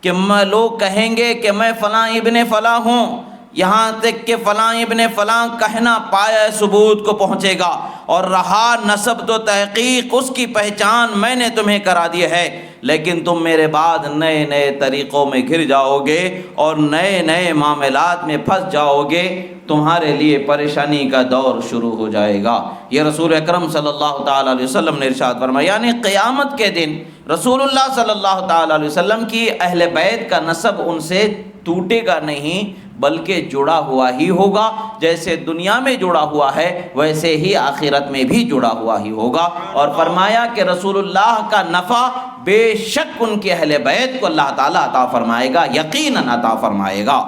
کہ لوگ کہیں گے کہ میں فلاں ابن فلاں ہوں، یہاں تک کہ فلاں ابن فلاں کہنا پایا ثبوت کو پہنچے گا، اور رہا نسب تو تحقیق اس کی پہچان میں نے تمہیں کرا دی ہے، لیکن تم میرے بعد نئے نئے طریقوں میں گھر جاؤ گے اور نئے نئے معاملات میں پھنس جاؤ گے، تمہارے لیے پریشانی کا دور شروع ہو جائے گا۔ یہ رسول اکرم صلی اللہ تعالیٰ علیہ وسلم نے ارشاد فرمایا، یعنی قیامت کے دن رسول اللہ صلی اللہ تعالیٰ علیہ وسلم کی اہل بیت کا نسب ان سے ٹوٹے گا نہیں، بلکہ جڑا ہوا ہی ہوگا، جیسے دنیا میں جڑا ہوا ہے ویسے ہی آخرت میں بھی جڑا ہوا ہی ہوگا۔ اور فرمایا کہ رسول اللہ کا نفع بے شک ان کے اہل بیت کو اللہ تعالیٰ عطا فرمائے گا، یقیناً عطا فرمائے گا۔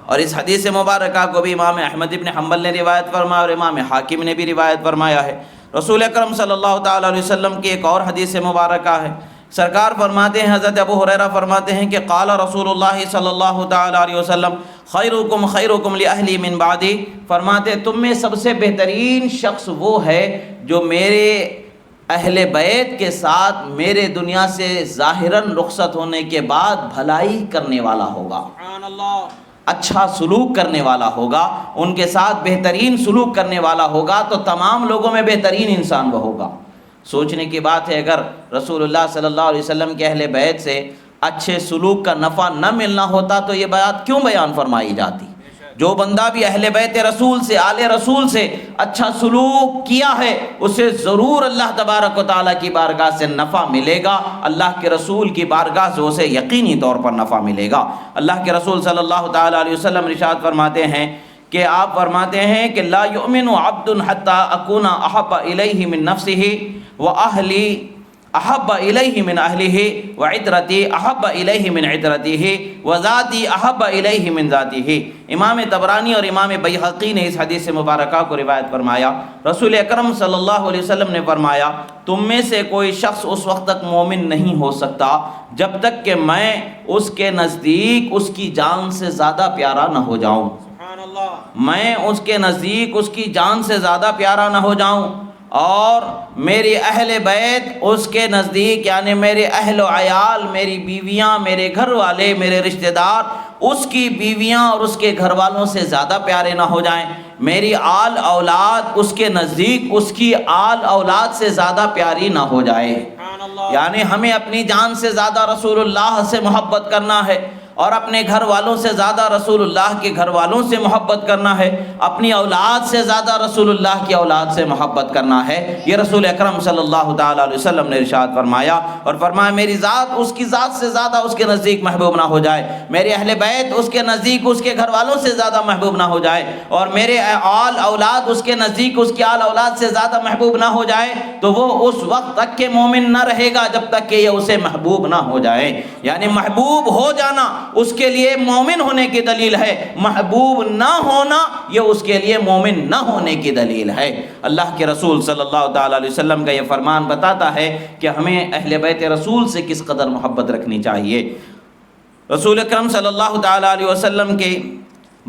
اور اس حدیث مبارکہ کو بھی امام احمد ابن حنبل نے روایت فرمایا اور امام حاکم نے بھی روایت فرمایا ہے۔ رسول اکرم صلی اللہ تعالیٰ علیہ وسلم کی ایک اور حدیث مبارکہ ہے، سرکار فرماتے ہیں، حضرت ابو ہریرہ فرماتے ہیں کہ قال رسول اللہ صلی اللہ تعالیٰ علیہ وسلم خیرکم خیرکم لأہلی من بعدی، فرماتے تم میں سب سے بہترین شخص وہ ہے جو میرے اہل بیت کے ساتھ میرے دنیا سے ظاہراً رخصت ہونے کے بعد بھلائی کرنے والا ہوگا، اچھا سلوک کرنے والا ہوگا، ان کے ساتھ بہترین سلوک کرنے والا ہوگا، تو تمام لوگوں میں بہترین انسان وہ ہوگا۔ سوچنے کی بات ہے، اگر رسول اللہ صلی اللہ علیہ وسلم کے اہل بیت سے اچھے سلوک کا نفع نہ ملنا ہوتا تو یہ بات کیوں بیان فرمائی جاتی؟ جو بندہ بھی اہل بیت رسول سے، آل رسول سے اچھا سلوک کیا ہے، اسے ضرور اللہ تبارک و تعالیٰ کی بارگاہ سے نفع ملے گا، اللہ کے رسول کی بارگاہ سے اسے یقینی طور پر نفع ملے گا۔ اللہ کے رسول صلی اللہ تعالیٰ علیہ وسلم ارشاد فرماتے ہیں کہ آپ فرماتے ہیں کہ لا یؤمن عبد حتی اکون احب الیہ من نفسہ واہلی احب الیہ من اہلہ وعطرتی احب الیہ من عطرتہ وذاتی احب الیہ من ذاتہ۔ امام طبرانی اور امام بیہقی نے اس حدیث مبارکہ کو روایت فرمایا، رسول اکرم صلی اللہ علیہ وسلم نے فرمایا تم میں سے کوئی شخص اس وقت تک مومن نہیں ہو سکتا جب تک کہ میں اس کے نزدیک اس کی جان سے زیادہ پیارا نہ ہو جاؤں، میں اس کے نزدیک اس کی جان سے زیادہ پیارا نہ ہو جاؤں، اور میری اہل بیت اس کے نزدیک یعنی میرے اہل و عیال، میری بیویاں، میرے گھر والے، میرے رشتہ دار اس کی بیویاں اور اس کے گھر والوں سے زیادہ پیارے نہ ہو جائیں، میری آل اولاد اس کے نزدیک اس کی آل اولاد سے زیادہ پیاری نہ ہو جائے۔ یعنی ہمیں اپنی جان سے زیادہ رسول اللہ سے محبت کرنا ہے، اور اپنے گھر والوں سے زیادہ رسول اللہ کے گھر والوں سے محبت کرنا ہے، اپنی اولاد سے زیادہ رسول اللہ کی اولاد سے محبت کرنا ہے۔ یہ رسول اکرم صلی اللہ تعالیٰ علیہ وسلم نے ارشاد فرمایا، اور فرمایا میری ذات اس کی ذات سے زیادہ اس کے نزدیک محبوب نہ ہو جائے، میرے اہل بیت اس کے نزدیک اس کے گھر والوں سے زیادہ محبوب نہ ہو جائے، اور میرے آل اولاد اس کے نزدیک اس کی آل اولاد سے زیادہ محبوب نہ ہو جائے، تو وہ اس وقت تک کہ مومن نہ رہے گا جب تک کہ یہ اسے محبوب نہ ہو جائے۔ یعنی محبوب ہو جانا اس کے لیے مومن ہونے کی دلیل ہے، محبوب نہ ہونا یہ اس کے لیے مومن نہ ہونے کی دلیل ہے۔ اللہ کے رسول صلی اللہ تعالیٰ علیہ وسلم کا یہ فرمان بتاتا ہے کہ ہمیں اہل بیت رسول سے کس قدر محبت رکھنی چاہیے۔ رسول اکرم صلی اللہ تعالیٰ علیہ وسلم کے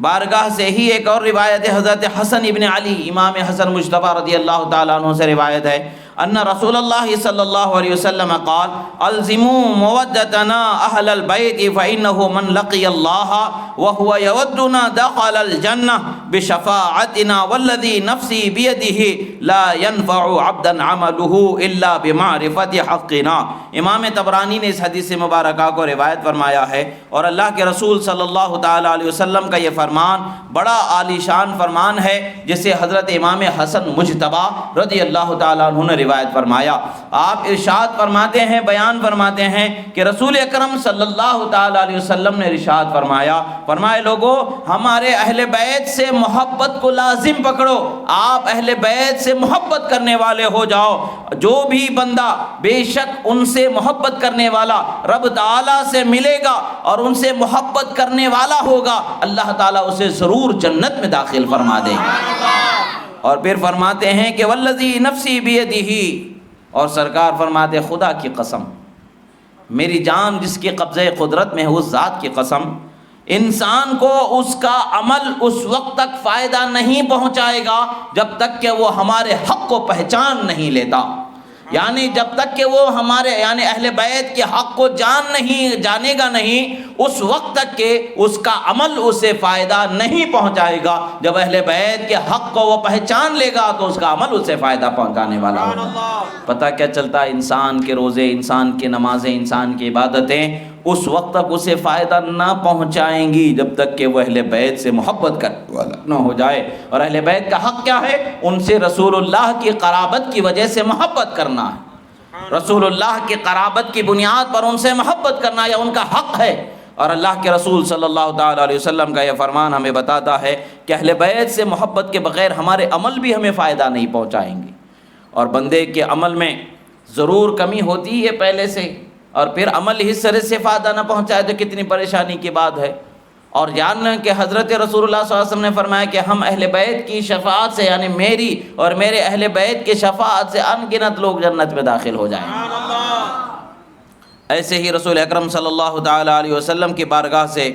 بارگاہ سے ہی ایک اور روایت ہے، حضرت حسن ابن علی امام حسن مجتبی رضی اللہ تعالیٰ عنہ سے روایت ہے، ان رسول اللہ صلی اللہ علیہ وسلم قال الزموا مودتنا اہل البیت فانه من لقی اللہ وهو یودنا دخل الجنہ بشفاعتنا والذی نفسی بیدہ لا ينفع عبدا عمله الا بمعرفت حقنا۔ امام طبرانی نے اس حدیث مبارکہ کو روایت فرمایا ہے، اور اللہ کے رسول صلی اللہ تعالیٰ علیہ وسلم کا یہ فرمان بڑا عالی شان فرمان ہے، جسے حضرت امام حسن مجتبی رضی اللہ تعالیٰ عنہ نے روایت فرمایا، آپ ارشاد فرماتے ہیں، بیان فرماتے ہیں کہ رسول اکرم صلی اللہ تعالی علیہ وسلم نے ارشاد فرمایا، فرمائے لوگو ہمارے اہل بیت سے محبت کو لازم پکڑو، آپ اہل بیت سے محبت کرنے والے ہو جاؤ، جو بھی بندہ بے شک ان سے محبت کرنے والا رب تعالیٰ سے ملے گا اور ان سے محبت کرنے والا ہوگا، اللہ تعالیٰ اسے ضرور جنت میں داخل فرما دے گا۔ اور پھر فرماتے ہیں کہ والذی نفسی بیدہ، اور سرکار فرماتے خدا کی قسم، میری جان جس کے قبضے قدرت میں ہے اس ذات کی قسم، انسان کو اس کا عمل اس وقت تک فائدہ نہیں پہنچائے گا جب تک کہ وہ ہمارے حق کو پہچان نہیں لیتا، یعنی جب تک کہ وہ ہمارے یعنی اہل بیت کے حق کو جانے گا نہیں، اس وقت تک کہ اس کا عمل اسے فائدہ نہیں پہنچائے گا۔ جب اہل بیت کے حق کو وہ پہچان لے گا تو اس کا عمل اسے فائدہ پہنچانے والا ہوگا۔ پتہ کیا چلتا ہے؟ انسان کے روزے، انسان کی نمازیں، انسان کی عبادتیں اس وقت تک اسے فائدہ نہ پہنچائیں گی جب تک کہ وہ اہل بیت سے محبت کرنے والا نہ ہو جائے۔ اور اہل بیت کا حق کیا ہے؟ ان سے رسول اللہ کی قرابت کی وجہ سے محبت کرنا ہے، رسول اللہ کی قرابت کی بنیاد پر ان سے محبت کرنا یا ان کا حق ہے۔ اور اللہ کے رسول صلی اللہ تعالیٰ علیہ وسلم کا یہ فرمان ہمیں بتاتا ہے کہ اہل بیت سے محبت کے بغیر ہمارے عمل بھی ہمیں فائدہ نہیں پہنچائیں گے، اور بندے کے عمل میں ضرور کمی ہوتی ہے پہلے سے، اور پھر عمل ہی سرے سے فائدہ نہ پہنچائے تو کتنی پریشانی کی بات ہے۔ اور جاننا کہ حضرت رسول اللہ صلی اللہ علیہ وسلم نے فرمایا کہ ہم اہل بیت کی شفاعت سے، یعنی میری اور میرے اہل بیت کی شفاعت سے ان گنت لوگ جنت میں داخل ہو جائیں۔ ایسے ہی رسول اکرم صلی اللہ تعالی علیہ وسلم کی بارگاہ سے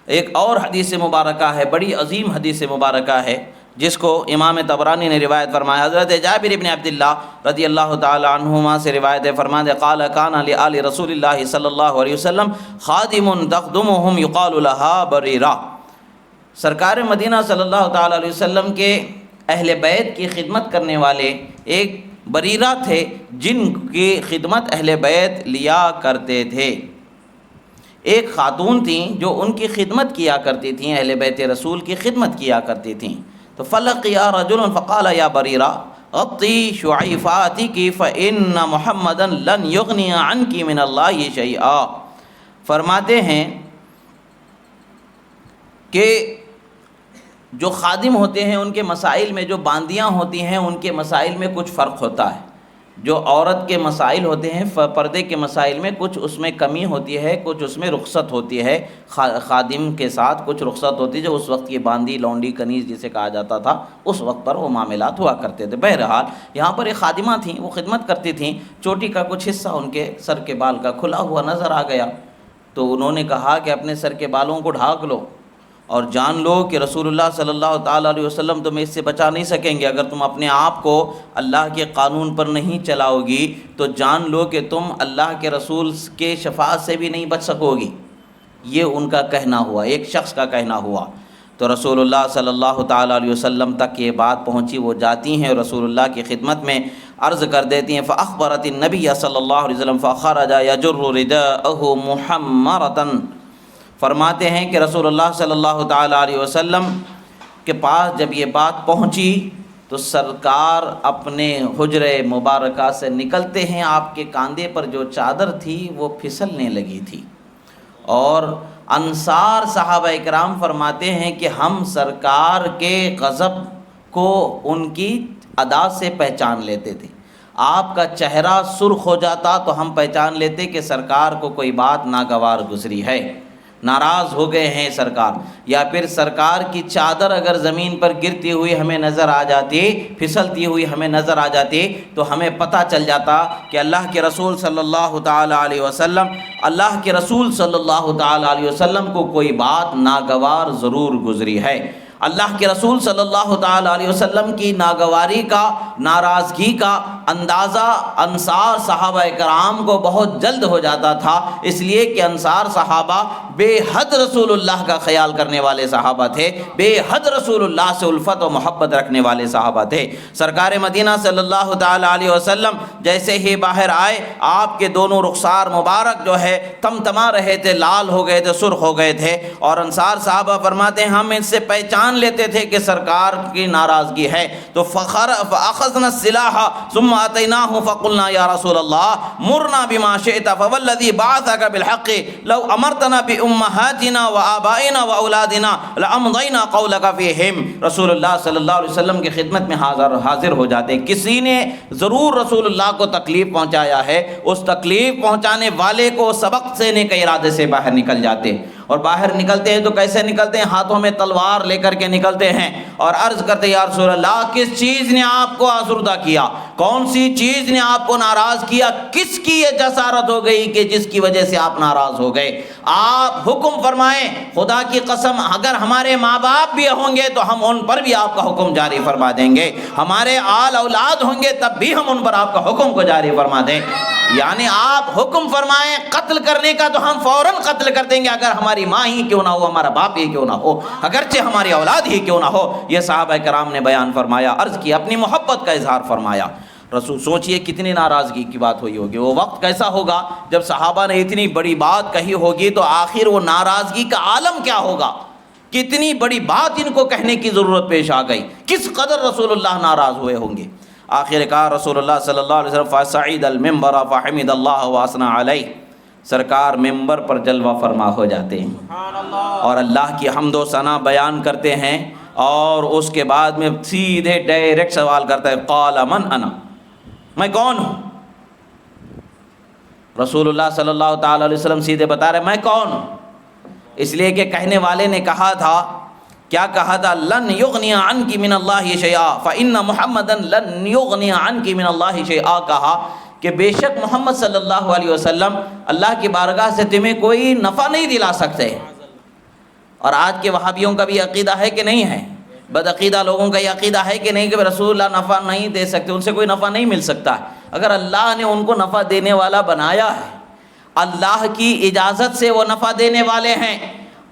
ایک اور حدیث مبارکہ ہے، بڑی عظیم حدیث مبارکہ ہے، جس کو امام طبرانی نے روایت فرمایا۔ حضرت جابر ابن عبداللہ رضی اللہ تعالی عنہما سے روایت ہے، فرماتے قال کان لآل رسول اللہ صلی اللہ علیہ وسلم خادم تخدمهم یقال لها بریرہ، سرکار مدینہ صلی اللہ تعالی علیہ وسلم کے اہل بیت کی خدمت کرنے والے ایک بریرہ تھے جن کی خدمت اہل بیت لیا کرتے تھے۔ ایک خاتون تھیں جو ان کی خدمت کیا کرتی تھیں، اہل بیت رسول کی خدمت کیا کرتی تھیں۔ تو فلقیا رجل فقال یا بریرہ غطی شعیفاتک فإن محمدا لن یغنی عنک من اللہ شیئا، فرماتے ہیں کہ جو خادم ہوتے ہیں ان کے مسائل میں، جو باندیاں ہوتی ہیں ان کے مسائل میں کچھ فرق ہوتا ہے۔ جو عورت کے مسائل ہوتے ہیں، پردے کے مسائل میں کچھ اس میں کمی ہوتی ہے، کچھ اس میں رخصت ہوتی ہے، خادم کے ساتھ کچھ رخصت ہوتی ہے، جو اس وقت یہ باندی، لونڈی، کنیز جسے کہا جاتا تھا، اس وقت پر وہ معاملات ہوا کرتے تھے۔ بہرحال یہاں پر ایک خادمہ تھیں، وہ خدمت کرتی تھیں، چوٹی کا کچھ حصہ ان کے سر کے بال کا کھلا ہوا نظر آ گیا، تو انہوں نے کہا کہ اپنے سر کے بالوں کو ڈھانک لو اور جان لو کہ رسول اللہ صلی اللہ تعالیٰ علیہ وسلم تمہیں اس سے بچا نہیں سکیں گے۔ اگر تم اپنے آپ کو اللہ کے قانون پر نہیں چلاؤ گی تو جان لو کہ تم اللہ کے رسول کے شفاعت سے بھی نہیں بچ سکو گی۔ یہ ان کا کہنا ہوا، ایک شخص کا کہنا ہوا۔ تو رسول اللہ صلی اللہ تعالیٰ علیہ وسلم تک یہ بات پہنچی، وہ جاتی ہیں اور رسول اللہ کی خدمت میں عرض کر دیتی ہیں، فأخبرت النبی صلی اللہ علیہ وسلم فخرج یجر رداءہ محمرۃ، فرماتے ہیں کہ رسول اللہ صلی اللہ تعالیٰ علیہ وسلم کے پاس جب یہ بات پہنچی تو سرکار اپنے حجرے مبارکہ سے نکلتے ہیں، آپ کے کاندھے پر جو چادر تھی وہ پھسلنے لگی تھی، اور انصار صحابہ اکرام فرماتے ہیں کہ ہم سرکار کے غضب کو ان کی ادا سے پہچان لیتے تھے۔ آپ کا چہرہ سرخ ہو جاتا تو ہم پہچان لیتے کہ سرکار کو کوئی بات ناگوار گزری ہے، ناراض ہو گئے ہیں سرکار، یا پھر سرکار کی چادر اگر زمین پر گرتی ہوئی ہمیں نظر آ جاتی، پھسلتی ہوئی ہمیں نظر آ جاتی تو ہمیں پتہ چل جاتا کہ اللہ کے رسول صلی اللہ تعالیٰ علیہ وسلم کو کوئی بات ناگوار ضرور گزری ہے۔ اللہ کے رسول صلی اللہ تعالیٰ علیہ وسلم کی ناگواری کا، ناراضگی کا اندازہ انصار صحابہ کرام کو بہت جلد ہو جاتا تھا، اس لیے کہ انصار صحابہ بے حد رسول اللہ کا خیال کرنے والے صحابہ تھے، بے حد رسول اللہ سے الفت و محبت رکھنے والے صحابہ تھے۔ سرکار مدینہ صلی اللہ تعالیٰ علیہ وسلم جیسے ہی باہر آئے، آپ کے دونوں رخسار مبارک جو ہے تمتما رہے تھے، لال ہو گئے تھے، سرخ ہو گئے تھے، اور انصار صحابہ فرماتے ہیں ہم ان سے پہچان پہچان لیتے تھے کہ سرکار کی ناراضگی ہے تو فاخذنا السلاح ثم اتیناہ فقلنا یا رسول اللہ مرنا بما شئت فوالذی بعثک بالحق لو امرتنا بامہاتنا وآبائنا واولادنا لامضینا قولک فیہم۔ رسول اللہ صلی اللہ علیہ وسلم کی خدمت میں حاضر ہو جاتے، کسی نے ضرور رسول اللہ کو تکلیف پہنچایا ہے، اس تکلیف پہنچانے والے کو سبق دینے کے ارادے سے باہر نکل جاتے، اور باہر نکلتے ہیں تو کیسے نکلتے ہیں؟ ہاتھوں میں تلوار لے کر کے نکلتے ہیں اور عرض کرتے یا رسول اللہ کس چیز نے آپ کو آزردہ کیا، کون سی چیز نے آپ کو ناراض کیا، کس کی یہ جسارت ہو گئی کہ جس کی وجہ سے آپ ناراض ہو گئے؟ آپ حکم فرمائیں، خدا کی قسم اگر ہمارے ماں باپ بھی ہوں گے تو ہم ان پر بھی آپ کا حکم جاری فرما دیں گے، ہمارے آل اولاد ہوں گے تب بھی ہم ان پر آپ کا حکم کو جاری فرما دیں۔ یعنی آپ حکم فرمائیں قتل کرنے کا تو ہم فوراً قتل کر دیں گے، اگر ہماری ماں ہی کیوں نہ ہو، ہمارا باپ ہی کیوں نہ ہو، اگرچہ ہماری اولاد ہی کیوں نہ ہو۔ یہ صحابہ کرام نے بیان فرمایا، عرض کی، اپنی محبت کا اظہار فرمایا۔ رسول سوچئے کتنی ناراضگی کی بات ہوئی ہوگی، وہ وقت کیسا ہوگا جب صحابہ نے اتنی بڑی بات کہی ہوگی تو آخر وہ ناراضگی کا عالم کیا ہوگا، کتنی بڑی بات ان کو کہنے کی ضرورت پیش آ گئی، کس قدر رسول اللہ ناراض ہوئے ہوں گے۔ آخر کار رسول اللہ صلی اللہ علیہ وسلم فصعد المنبر فحمد اللہ واثنى علیہ، سرکار ممبر پر جلوہ فرما ہو جاتے ہیں اور اللہ کی حمد و ثنا بیان کرتے ہیں، اور اس کے بعد میں سیدھے ڈائریکٹ سوال کرتا ہے، قال من انا، میں کون ہوں؟ رسول اللہ صلی اللہ تعالی علیہ وسلم سیدھے بتا رہے میں کون ہوں، اس لیے کہ کہنے والے نے کہا تھا، کیا کہا تھا؟ لن یغنی عنک من اللہ شیئا فإن محمدا لن یغنی عنک من اللہ شیئا، کہا کہ بے شک محمد صلی اللہ علیہ وسلم اللہ کی بارگاہ سے تمہیں کوئی نفع نہیں دلا سکتے۔ اور آج کے وہابیوں کا بھی عقیدہ ہے کہ نہیں ہے، بد عقیدہ لوگوں کا یہ عقیدہ ہے کہ نہیں کہ رسول اللہ نفع نہیں دے سکتے، ان سے کوئی نفع نہیں مل سکتا۔ اگر اللہ نے ان کو نفع دینے والا بنایا ہے، اللہ کی اجازت سے وہ نفع دینے والے ہیں،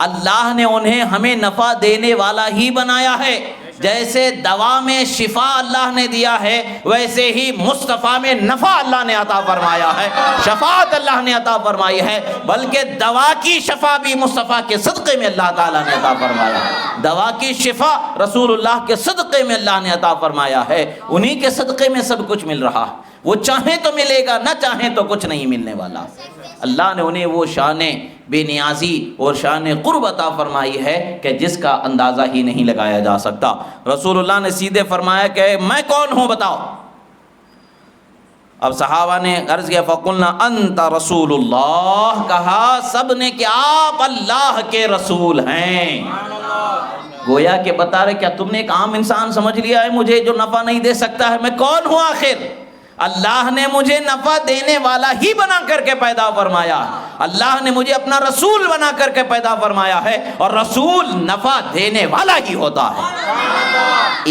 اللہ نے انہیں ہمیں نفع دینے والا ہی بنایا ہے۔ جیسے دوا میں شفا اللہ نے دیا ہے، ویسے ہی مصطفیٰ میں نفع اللہ نے عطا فرمایا ہے، شفاعت اللہ نے عطا فرمائی ہے، بلکہ دوا کی شفا بھی مصطفیٰ کے صدقے میں اللہ تعالیٰ نے عطا فرمایا ہے۔ دوا کی شفا رسول اللہ کے صدقے میں اللہ نے عطا فرمایا ہے، انہی کے صدقے میں سب کچھ مل رہا ہے، وہ چاہیں تو ملے گا، نہ چاہیں تو کچھ نہیں ملنے والا۔ اللہ نے انہیں وہ شان بے نیازی اور شان قرب عطا فرمائی ہے کہ جس کا اندازہ ہی نہیں لگایا جا سکتا۔ رسول اللہ نے سیدھے فرمایا کہ میں کون ہوں بتاؤ۔ اب صحابہ نے عرض کیا فقلنا انت رسول اللہ، کہا سب نے کہ آپ اللہ کے رسول ہیں۔ گویا کہ بتا رہے کیا تم نے ایک عام انسان سمجھ لیا ہے مجھے جو نفع نہیں دے سکتا ہے؟ میں کون ہوں آخر؟ اللہ نے مجھے نفع دینے والا ہی بنا کر کے پیدا فرمایا، اللہ نے مجھے اپنا رسول بنا کر کے پیدا فرمایا ہے، اور رسول نفع دینے والا ہی ہوتا ہے۔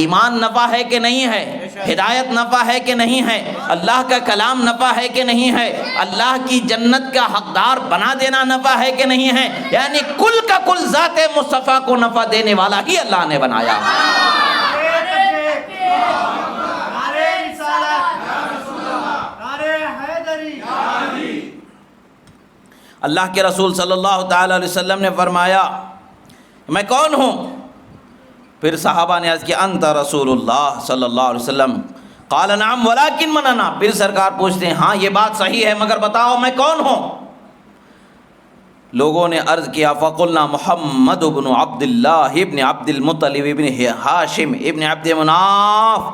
ایمان نفع ہے کہ نہیں ہے؟ ہدایت نفع ہے کہ نہیں ہے؟ اللہ کا کلام نفع ہے کہ نہیں ہے؟ اللہ کی جنت کا حقدار بنا دینا نفع ہے کہ نہیں ہے؟ یعنی کل کا کل ذات مصطفیٰ کو نفع دینے والا ہی اللہ نے بنایا۔ اللہ کے رسول صلی اللہ تعالی علیہ وسلم نے فرمایا میں کون ہوں؟ پھر صحابہ نے عرض کیا انت رسول اللہ صلی اللہ علیہ وسلم، قال نعم ولکن من انا، پھر سرکار پوچھتے ہیں ہاں یہ بات صحیح ہے مگر بتاؤ میں کون ہوں؟ لوگوں نے عرض کیا فقلنا محمد بن عبد اللہ ابن عبد المطلب ابن ہاشم ابن عبد مناف،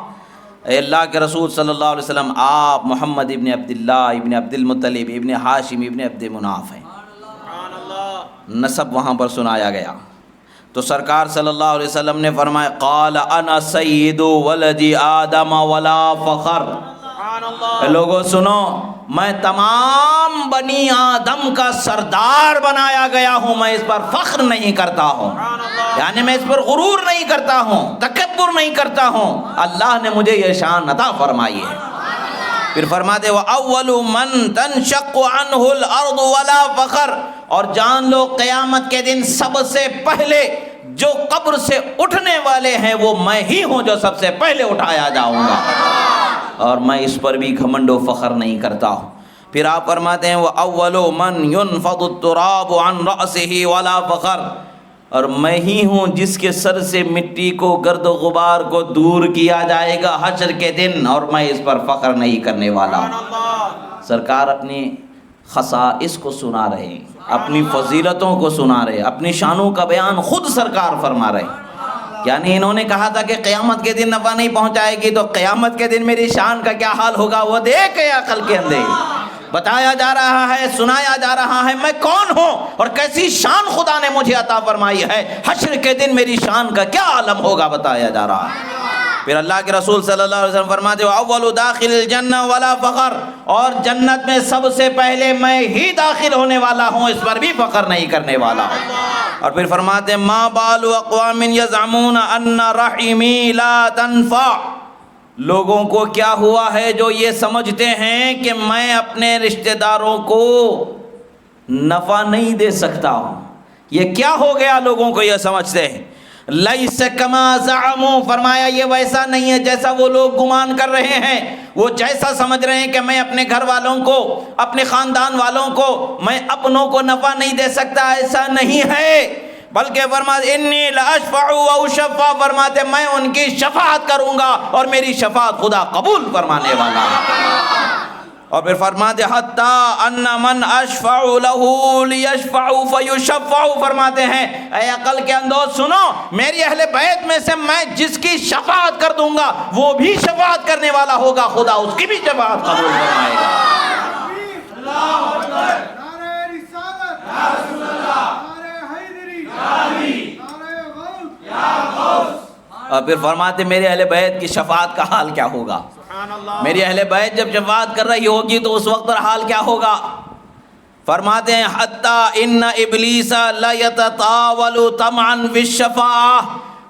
اے اللہ کے رسول صلی اللہ علیہ وسلم آپ محمد ابن عبداللہ ابن عبد المطلب ابن ہاشم ابن عبد مناف ہیں۔ نسب وہاں پر سنایا گیا تو سرکار صلی اللہ علیہ وسلم نے فرمایا قال انا سید ولد آدم ولا فخر، لوگوں سنو میں تمام بنی آدم کا سردار بنایا گیا ہوں، میں اس پر فخر نہیں کرتا ہوں، یعنی میں اس پر غرور نہیں کرتا ہوں، تکبر نہیں کرتا ہوں، اللہ نے مجھے یہ شان عطا فرمائی ہے۔ پھر فرماتے وَأَوَّلُ مَن تَنشَقُّ عَنْهُ الْأَرْضُ وَلَا فَخْرٌ، اور جان لو قیامت کے دن سب سے پہلے جو قبر سے اٹھنے والے ہیں وہ میں ہی ہوں جو سب سے پہلے اٹھایا جاؤں گا، اور میں اس پر بھی گھمنڈ و فخر نہیں کرتا ہوں۔ پھر آپ فرماتے ہیں وَأَوَّلُ مَن يُنْفَضُ التُّرَابُ عَنْ رَأْسِهِ وَلَا فَخْرٌ، اور میں ہی ہوں جس کے سر سے مٹی کو گرد و غبار کو دور کیا جائے گا حشر کے دن، اور میں اس پر فخر نہیں کرنے والا ہوں۔ سرکار اپنی خصائص کو سنا رہے ہیں، اپنی فضیلتوں کو سنا رہے، اپنی شانوں کا بیان خود سرکار فرما رہے ہیں۔ یعنی انہوں نے کہا تھا کہ قیامت کے دن نفع نہیں پہنچائے گی، تو قیامت کے دن میری شان کا کیا حال ہوگا وہ دیکھ کے عقل کے اندھے بتایا جا رہا ہے، سنایا جا رہا ہے میں کون ہوں اور کیسی شان خدا نے مجھے عطا فرمائی ہے۔ حشر کے دن میری شان کا کیا عالم ہوگا بتایا جا رہا ہے۔ پھر اللہ کے رسول صلی اللہ علیہ وسلم فرماتے ہیں اول داخل الجنہ ولا فخر، اور جنت میں سب سے پہلے میں ہی داخل ہونے والا ہوں، اس پر بھی فخر نہیں کرنے والا ہوں۔ اور پھر فرماتے ہیں ما بال اقوام یزعمون ان رحمی لا تنفع، لوگوں کو کیا ہوا ہے جو یہ سمجھتے ہیں کہ میں اپنے رشتہ داروں کو نفع نہیں دے سکتا ہوں۔ یہ کیا ہو گیا لوگوں کو یہ سمجھتے ہیں؟ لیس کما زعموا، فرمایا یہ ویسا نہیں ہے جیسا وہ لوگ گمان کر رہے ہیں، وہ جیسا سمجھ رہے ہیں کہ میں اپنے گھر والوں کو، اپنے خاندان والوں کو، میں اپنوں کو نفع نہیں دے سکتا، ایسا نہیں ہے۔ بلکہ فرماتے انی لاشفع و اشفع، فرماتے میں ان کی شفاعت کروں گا اور میری شفاعت خدا قبول فرمانے والا ہے۔ اور پھر فرماتے حتی ان من اشفع له لیشفع فیشفع، فرماتے ہیں اے عقل کے اندھو سنو، میری اہل بیت میں سے میں جس کی شفاعت کر دوں گا وہ بھی شفاعت کرنے والا ہوگا، خدا اس کی بھی شفاعت قبول فرمائے گا۔ اللہ اکبر، نعرہ رسالت یا رسول اللہ، نعرہ حیدری نعرہ غوث یا غوث۔ اور پھر فرماتے میرے اہل بیت کی شفاعت کا حال کیا ہوگا؟ میری اہل بیت جب شفاعت کر رہی ہوگی تو اس وقت پر حال کیا ہوگا؟ فرماتے ہیں حتی ان ابلیس لیتطاول طمعا فی الشفاعہ،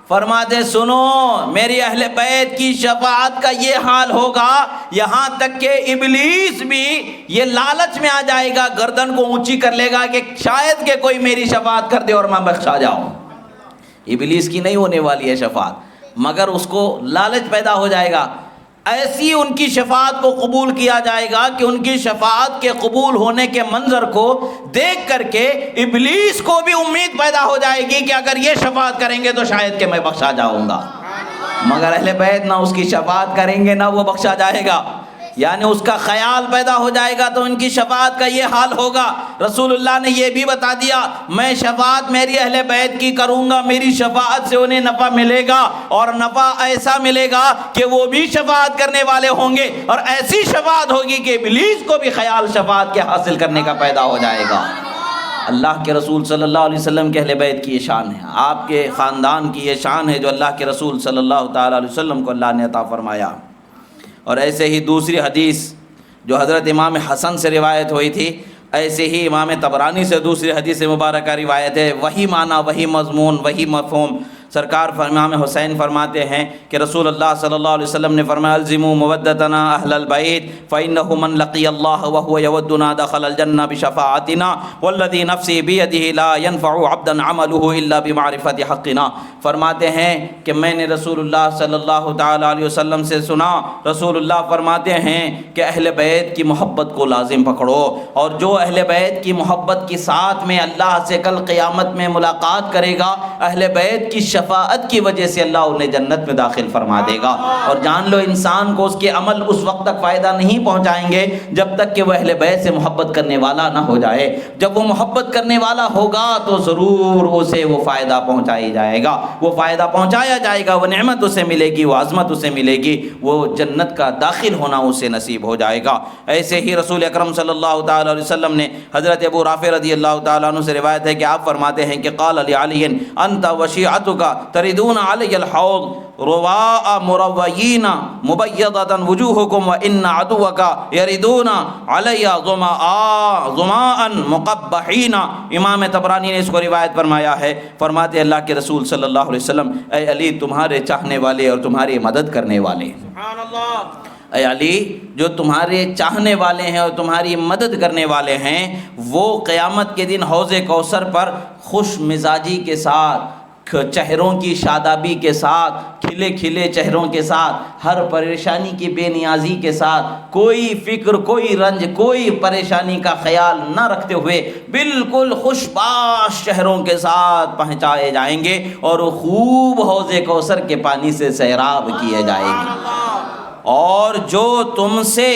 فرماتے ہیں سنو میری اہل بیت کی شفاعت کا یہ حال ہوگا، یہاں تک کہ ابلیس بھی یہ لالچ میں آ جائے گا، گردن کو اونچی کر لے گا کہ شاید کہ کوئی میری شفاعت کر دے اور میں بخشا جاؤں۔ ابلیس کی نہیں ہونے والی ہے شفاعت، مگر اس کو لالچ پیدا ہو جائے گا، ایسی ان کی شفاعت کو قبول کیا جائے گا کہ ان کی شفاعت کے قبول ہونے کے منظر کو دیکھ کر کے ابلیس کو بھی امید پیدا ہو جائے گی کہ اگر یہ شفاعت کریں گے تو شاید کہ میں بخشا جاؤں گا، مگر اہل بیت نہ اس کی شفاعت کریں گے نہ وہ بخشا جائے گا، یعنی اس کا خیال پیدا ہو جائے گا تو ان کی شفاعت کا یہ حال ہوگا۔ رسول اللہ نے یہ بھی بتا دیا میں شفاعت میری اہل بیت کی کروں گا، میری شفاعت سے انہیں نفع ملے گا، اور نفع ایسا ملے گا کہ وہ بھی شفاعت کرنے والے ہوں گے، اور ایسی شفاعت ہوگی کہ ابلیس کو بھی خیال شفاعت کے حاصل کرنے کا پیدا ہو جائے گا۔ اللہ کے رسول صلی اللہ علیہ وسلم کے اہل بیت کی یہ شان ہے، آپ کے خاندان کی یہ شان ہے جو اللہ کے رسول صلی اللہ تعالیٰ علیہ وسلم کو اللہ نے عطا فرمایا۔ اور ایسے ہی دوسری حدیث جو حضرت امام حسن سے روایت ہوئی تھی، ایسے ہی امام طبرانی سے دوسری حدیث مبارکہ روایت ہے، وہی معنی وہی مضمون وہی مفہوم۔ سرکار امام حسین فرماتے ہیں کہ رسول اللہ صلی اللہ علیہ وسلم نے فرمایا الزموا مودتنا اہل البیت فانہ من لقی اللہ وهو یودنا دخل الجنہ بشفاعتنا والذی نفسی بیدہ لا ينفع عبدا عمله الا بمعرفت حقنا۔ فرماتے ہیں کہ میں نے رسول اللہ صلی اللہ تعالی علیہ وسلم سے سنا، رسول اللہ فرماتے ہیں کہ اہل بیت کی محبت کو لازم پکڑو، اور جو اہل بیت کی محبت کی ساتھ میں اللہ سے کل قیامت میں ملاقات کرے گا، اہل بیت کی شفاعت کی وجہ سے اللہ انہیں جنت میں داخل فرما دے گا۔ اور جان لو انسان کو اس کے عمل اس وقت تک فائدہ نہیں پہنچائیں گے جب تک کہ وہ اہل بیت سے محبت کرنے والا نہ ہو جائے، جب وہ محبت کرنے والا ہوگا تو ضرور اسے وہ فائدہ پہنچایا جائے گا، وہ فائدہ پہنچایا جائے گا، وہ نعمت اسے ملے گی، وہ عظمت اسے ملے گی، وہ جنت کا داخل ہونا اسے نصیب ہو جائے گا۔ ایسے ہی رسول اکرم صلی اللہ تعالی علیہ وسلم نے حضرت ابو رافع رضی اللہ تعالیٰ عنہ سے روایت ہے کہ آپ فرماتے ہیں کہ قال لعلی انت وشیعتک تردون علی الحوض رواء مرویین مبیضۃ وجوہکم وان عدوک یردون علی ظماء مقبحین۔ امام طبرانی نے اس کو روایت فرمایا ہے، فرماتے اللہ کے رسول صلی اللہ علیہ وسلم اے علی تمہارے چاہنے والے اور تمہاری مدد کرنے والے، سبحان اللہ، اے علی جو تمہارے چاہنے والے ہیں اور تمہاری مدد کرنے والے ہیں، وہ قیامت کے دن حوض کوثر پر خوش مزاجی کے ساتھ چہروں کی شادابی کے ساتھ، کھلے کھلے چہروں کے ساتھ، ہر پریشانی کی بے نیازی کے ساتھ، کوئی فکر، کوئی رنج، کوئی پریشانی کا خیال نہ رکھتے ہوئے بالکل خوش باش چہروں کے ساتھ پہنچائے جائیں گے اور وہ خوب حوض کوثر کے پانی سے سیراب کیے جائیں گے۔ اور جو تم سے،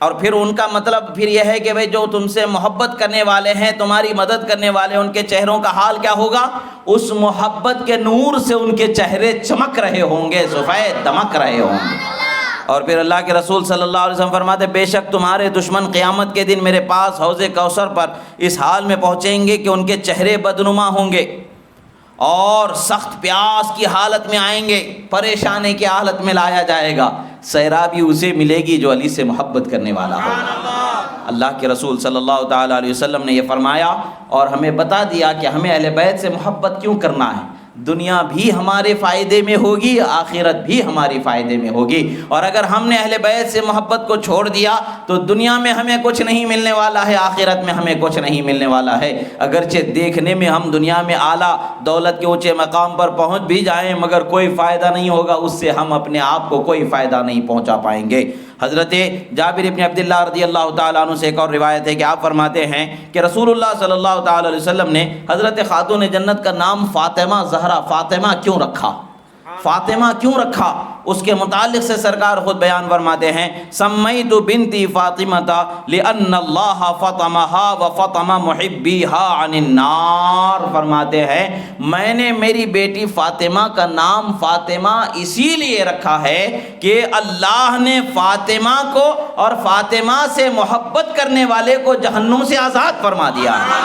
اور پھر ان کا مطلب پھر یہ ہے کہ بھئی جو تم سے محبت کرنے والے ہیں، تمہاری مدد کرنے والے، ان کے چہروں کا حال کیا ہوگا؟ اس محبت کے نور سے ان کے چہرے چمک رہے ہوں گے، سفید دمک رہے ہوں گے۔ اور پھر اللہ کے رسول صلی اللہ علیہ وسلم فرماتے بے شک تمہارے دشمن قیامت کے دن میرے پاس حوض کوثر پر اس حال میں پہنچیں گے کہ ان کے چہرے بدنما ہوں گے اور سخت پیاس کی حالت میں آئیں گے، پریشانی کی حالت میں لایا جائے گا۔ سیرابی اسے ملے گی جو علی سے محبت کرنے والا ہوگا۔ اللہ کے رسول صلی اللہ تعالیٰ علیہ وسلم نے یہ فرمایا اور ہمیں بتا دیا کہ ہمیں اہل بیت سے محبت کیوں کرنا ہے۔ دنیا بھی ہمارے فائدے میں ہوگی، آخرت بھی ہماری فائدے میں ہوگی۔ اور اگر ہم نے اہل بیت سے محبت کو چھوڑ دیا تو دنیا میں ہمیں کچھ نہیں ملنے والا ہے، آخرت میں ہمیں کچھ نہیں ملنے والا ہے۔ اگرچہ دیکھنے میں ہم دنیا میں اعلیٰ دولت کے اونچے مقام پر پہنچ بھی جائیں مگر کوئی فائدہ نہیں ہوگا، اس سے ہم اپنے آپ کو کوئی فائدہ نہیں پہنچا پائیں گے۔ حضرت جابر بن عبداللہ رضی اللہ تعالیٰ عنہ سے ایک اور روایت ہے کہ آپ فرماتے ہیں کہ رسول اللہ صلی اللہ تعالیٰ علیہ وسلم نے حضرت خاتون جنت کا نام فاطمہ زہرا، فاطمہ کیوں رکھا؟ فاطمہ کیوں رکھا؟ اس کے متعلق سے سرکار خود بیان فرماتے ہیں سمیت بنتی فاطمہ لأن اللہ فطمہا وفطم محبیہا عن النار۔ فرماتے ہیں میں نے میری بیٹی فاطمہ کا نام فاطمہ اسی لیے رکھا ہے کہ اللہ نے فاطمہ کو اور فاطمہ سے محبت کرنے والے کو جہنم سے آزاد فرما دیا ہے۔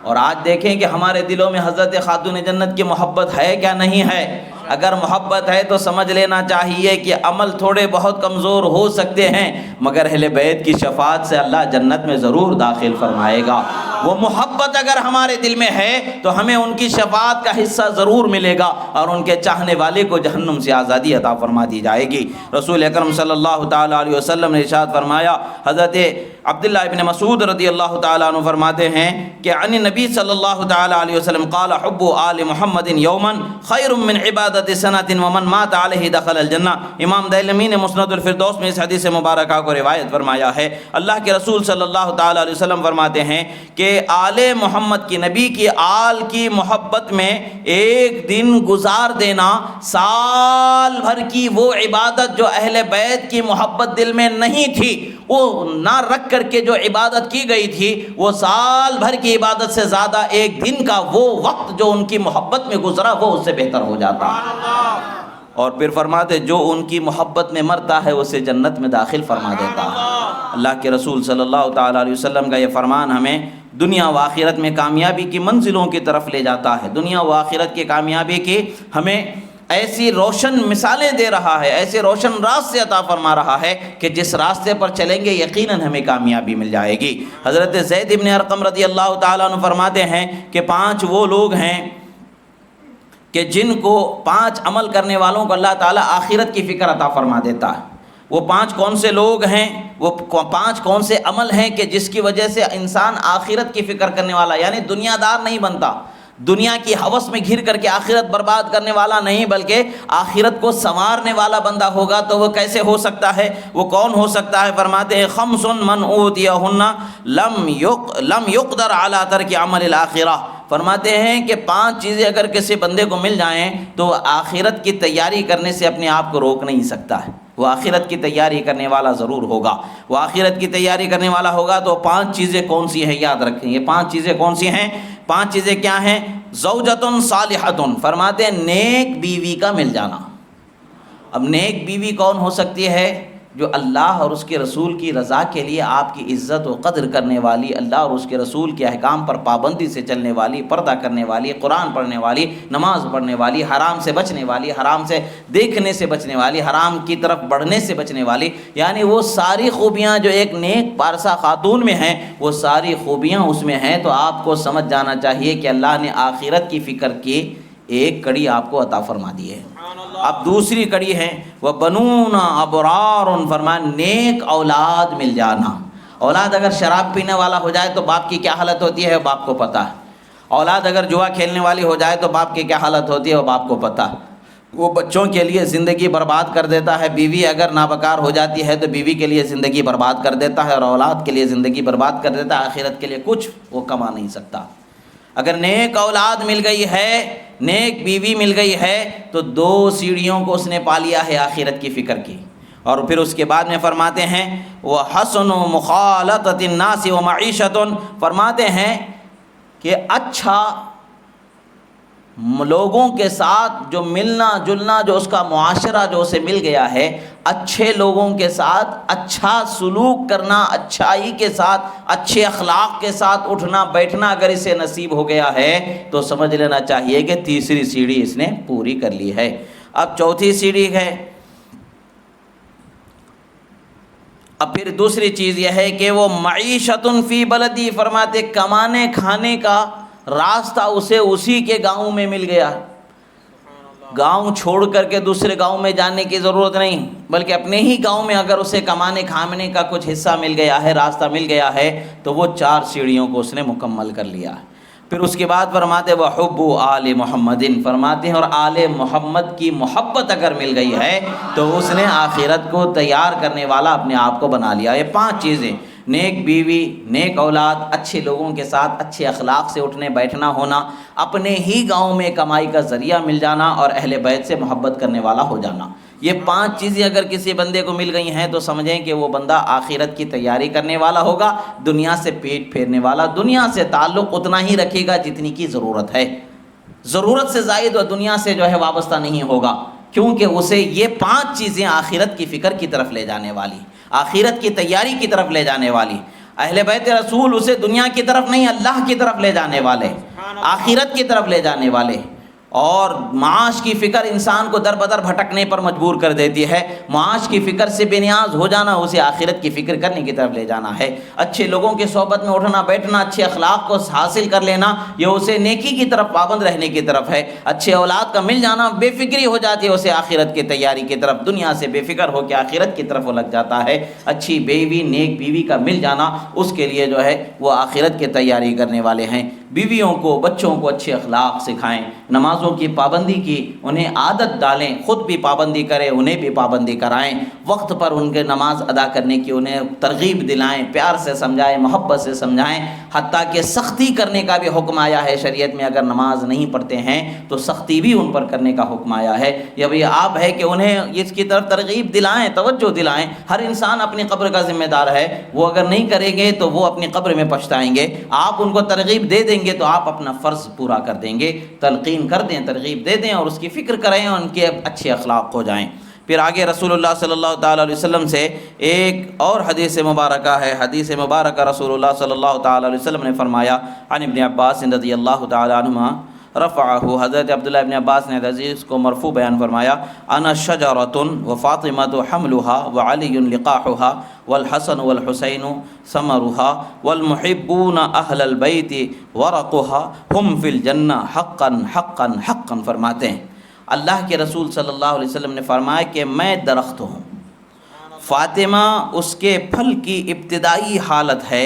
اور آج دیکھیں کہ ہمارے دلوں میں حضرت خاتون جنت کی محبت ہے کیا نہیں ہے؟ اگر محبت ہے تو سمجھ لینا چاہیے کہ عمل تھوڑے بہت کمزور ہو سکتے ہیں مگر اہل بیت کی شفاعت سے اللہ جنت میں ضرور داخل فرمائے گا۔ وہ محبت اگر ہمارے دل میں ہے تو ہمیں ان کی شفاعت کا حصہ ضرور ملے گا اور ان کے چاہنے والے کو جہنم سے آزادی عطا فرما دی جائے گی۔ رسول اکرم صلی اللہ تعالیٰ علیہ وسلم نے ارشاد فرمایا، حضرت عبداللہ ابن مسعود رضی اللہ تعالیٰ عنہ فرماتے ہیں کہ عن نبی صلی اللہ تعالیٰ علیہ وسلم قال حب آل محمد یوما خیر من عبادت سنۃ ومن مات علیہ دخل الجنہ۔ امام دارمی نے مسند الفردوس میں اس حدیث مبارکہ کو روایت فرمایا ہے۔ اللہ کے رسول صلی اللہ تعالیٰ علیہ وسلم فرماتے ہیں کہ آل محمد کی، نبی کی آل کی محبت میں ایک دن گزار دینا سال بھر کی وہ عبادت جو اہل بیت کی محبت دل میں نہیں تھی، وہ نہ رکھ کر کے جو عبادت کی گئی تھی، وہ سال بھر کی عبادت سے زیادہ ایک دن کا وہ وقت جو ان کی محبت میں گزرا وہ اس سے بہتر ہو جاتا۔ اور پھر فرماتے جو ان کی محبت میں مرتا ہے اسے جنت میں داخل فرما دیتا ہے۔ اللہ کے رسول صلی اللہ تعالیٰ علیہ وسلم کا یہ فرمان ہمیں دنیا و آخرت میں کامیابی کی منزلوں کی طرف لے جاتا ہے۔ دنیا و آخرت کی کامیابی کی ہمیں ایسی روشن مثالیں دے رہا ہے، ایسے روشن راستے عطا فرما رہا ہے کہ جس راستے پر چلیں گے یقیناً ہمیں کامیابی مل جائے گی۔ حضرت زید بن ارقم رضی اللہ تعالیٰ عنہ فرماتے ہیں کہ 5 وہ لوگ ہیں کہ جن کو 5 عمل کرنے والوں کو اللہ تعالیٰ آخرت کی فکر عطا فرما دیتا ہے۔ وہ 5 کون سے لوگ ہیں؟ وہ 5 کون سے عمل ہیں کہ جس کی وجہ سے انسان آخرت کی فکر کرنے والا، یعنی دنیا دار نہیں بنتا، دنیا کی ہوس میں گھر کر کے آخرت برباد کرنے والا نہیں بلکہ آخرت کو سنوارنے والا بندہ ہوگا۔ تو وہ کیسے ہو سکتا ہے؟ وہ کون ہو سکتا ہے؟ فرماتے ہیں 5 من اوتیہن لم یقدر علی ترک عمل الآخرہ۔ فرماتے ہیں کہ 5 چیزیں اگر کسی بندے کو مل جائیں تو آخرت کی تیاری کرنے سے اپنے آپ کو روک نہیں سکتا ہے۔ وہ آخرت کی تیاری کرنے والا ضرور ہوگا۔ وہ آخرت کی تیاری کرنے والا ہوگا تو 5 چیزیں کون سی ہیں یاد رکھیں۔ یہ 5 چیزیں کون سی ہیں؟ 5 چیزیں کیا ہیں؟ زوجۃ صالحۃ، فرماتے ہیں نیک بیوی کا مل جانا۔ اب نیک بیوی کون ہو سکتی ہے؟ جو اللہ اور اس کے رسول کی رضا کے لیے آپ کی عزت و قدر کرنے والی، اللہ اور اس کے رسول کے احکام پر پابندی سے چلنے والی، پردہ کرنے والی، قرآن پڑھنے والی، نماز پڑھنے والی، حرام سے بچنے والی، حرام سے دیکھنے سے بچنے والی، حرام کی طرف بڑھنے سے بچنے والی، یعنی وہ ساری خوبیاں جو ایک نیک پارسا خاتون میں ہیں وہ ساری خوبیاں اس میں ہیں۔ تو آپ کو سمجھ جانا چاہیے کہ اللہ نے آخرت کی فکر کی ایک کڑی آپ کو عطا فرما دی ہے۔ اب دوسری کڑی ہے وہ بنون ابرار، فرمان نیک اولاد مل جانا۔ اولاد اگر شراب پینے والا ہو جائے تو باپ کی کیا حالت ہوتی ہے باپ کو پتہ ہے۔ اولاد اگر جوا کھیلنے والی ہو جائے تو باپ کی کیا حالت ہوتی ہے وہ باپ کو پتہ، وہ بچوں کے لیے زندگی برباد کر دیتا ہے، بیوی اگر نابکار ہو جاتی ہے تو بیوی کے لیے زندگی برباد کر دیتا ہے، اور اولاد کے لیے زندگی برباد کر دیتا ہے، آخرت کے لیے کچھ وہ کما نہیں سکتا۔ اگر نیک اولاد مل گئی ہے، نیک بیوی مل گئی ہے تو 2 سیڑھیوں کو اس نے پا لیا ہے آخرت کی فکر کی۔ اور پھر اس کے بعد میں فرماتے ہیں وَحَسْنُ مُخَالَطَةِ النَّاسِ وَمَعِيشَةٌ، فرماتے ہیں کہ اچھا لوگوں کے ساتھ جو ملنا جلنا، جو اس کا معاشرہ جو اسے مل گیا ہے، اچھے لوگوں کے ساتھ اچھا سلوک کرنا، اچھائی کے ساتھ اچھے اخلاق کے ساتھ اٹھنا بیٹھنا اگر اسے نصیب ہو گیا ہے تو سمجھ لینا چاہیے کہ 3ری سیڑھی اس نے پوری کر لی ہے۔ اب 4تھی سیڑھی ہے، اب پھر دوسری چیز یہ ہے کہ وہ معیشۃ فی بلدی، فرماتے کمانے کھانے کا راستہ اسے اسی کے گاؤں میں مل گیا، گاؤں چھوڑ کر کے دوسرے گاؤں میں جانے کی ضرورت نہیں، بلکہ اپنے ہی گاؤں میں اگر اسے کمانے کھانے کا کچھ حصہ مل گیا ہے، راستہ مل گیا ہے تو وہ 4 سیڑھیوں کو اس نے مکمل کر لیا۔ پھر اس کے بعد فرماتے وحب آل محمد، فرماتے ہیں اور آل محمد کی محبت اگر مل گئی ہے تو اس نے آخرت کو تیار کرنے والا اپنے آپ کو بنا لیا۔ یہ 5 چیزیں، نیک بیوی، نیک اولاد، اچھے لوگوں کے ساتھ اچھے اخلاق سے اٹھنے بیٹھنا ہونا، اپنے ہی گاؤں میں کمائی کا ذریعہ مل جانا اور اہل بیت سے محبت کرنے والا ہو جانا۔ یہ 5 چیزیں اگر کسی بندے کو مل گئی ہیں تو سمجھیں کہ وہ بندہ آخرت کی تیاری کرنے والا ہوگا، دنیا سے پیٹ پھیرنے والا، دنیا سے تعلق اتنا ہی رکھے گا جتنی کی ضرورت ہے، ضرورت سے زائد وہ دنیا سے جو ہے وابستہ نہیں ہوگا، کیونکہ اسے یہ 5 چیزیں آخرت کی فکر کی طرف لے جانے والی، آخرت کی تیاری کی طرف لے جانے والی۔ اہل بیت رسول اسے دنیا کی طرف نہیں، اللہ کی طرف لے جانے والے، آخرت کی طرف لے جانے والے۔ اور معاش کی فکر انسان کو در بدر بھٹکنے پر مجبور کر دیتی ہے، معاش کی فکر سے بے نیاز ہو جانا اسے آخرت کی فکر کرنے کی طرف لے جانا ہے۔ اچھے لوگوں کے صحبت میں اٹھنا بیٹھنا، اچھے اخلاق کو حاصل کر لینا، یہ اسے نیکی کی طرف پابند رہنے کی طرف ہے۔ اچھے اولاد کا مل جانا، بے فکری ہو جاتی ہے اسے آخرت کی تیاری کی طرف، دنیا سے بے فکر ہو کے آخرت کی طرف وہ لگ جاتا ہے۔ اچھی بیوی، نیک بیوی کا مل جانا اس کے لیے جو ہے وہ آخرت کی تیاری کرنے والے ہیں۔ بیویوں کو، بچوں کو اچھے اخلاق سکھائیں، نمازوں کی پابندی کی انہیں عادت ڈالیں، خود بھی پابندی کریں، انہیں بھی پابندی کرائیں، وقت پر ان کے نماز ادا کرنے کی انہیں ترغیب دلائیں، پیار سے سمجھائیں، محبت سے سمجھائیں، حتیٰ کہ سختی کرنے کا بھی حکم آیا ہے شریعت میں، اگر نماز نہیں پڑھتے ہیں تو سختی بھی ان پر کرنے کا حکم آیا ہے۔ یہ بھی آپ ہے کہ انہیں اس کی طرف ترغیب دلائیں، توجہ دلائیں۔ ہر انسان اپنی قبر کا ذمہ دار ہے، وہ اگر نہیں کریں گے تو وہ اپنی قبر میں پچھتائیں گے۔ آپ ان کو ترغیب دے دیں گے تو آپ اپنا فرض پورا کر دیں گے، تلقین کر دیں، ترغیب دے دیں اور اس کی فکر کریں، اور ان کے اچھے اخلاق ہو جائیں۔ پھر آگے رسول اللہ صلی اللہ تعالیٰ علیہ وسلم سے ایک اور حدیث مبارکہ ہے، حدیث مبارکہ رسول اللہ صلی اللہ تعالیٰ علیہ وسلم نے فرمایا، عن ابن عباس رضی اللہ تعالیٰ عنہما رفعہ، حضرت عبداللہ ابن عباس نے حدیث کو مرفوع بیان فرمایا، انا شجرۃ وفاطمۃ حملها وعلی لقاحها والحسن والحسین ثمرها والمحبون اہل البیت ورقها هم فی الجنہ حقا حقا حقا، فرماتے ہیں اللہ کے رسول صلی اللہ علیہ وسلم نے فرمایا کہ میں درخت ہوں، فاطمہ اس کے پھل کی ابتدائی حالت ہے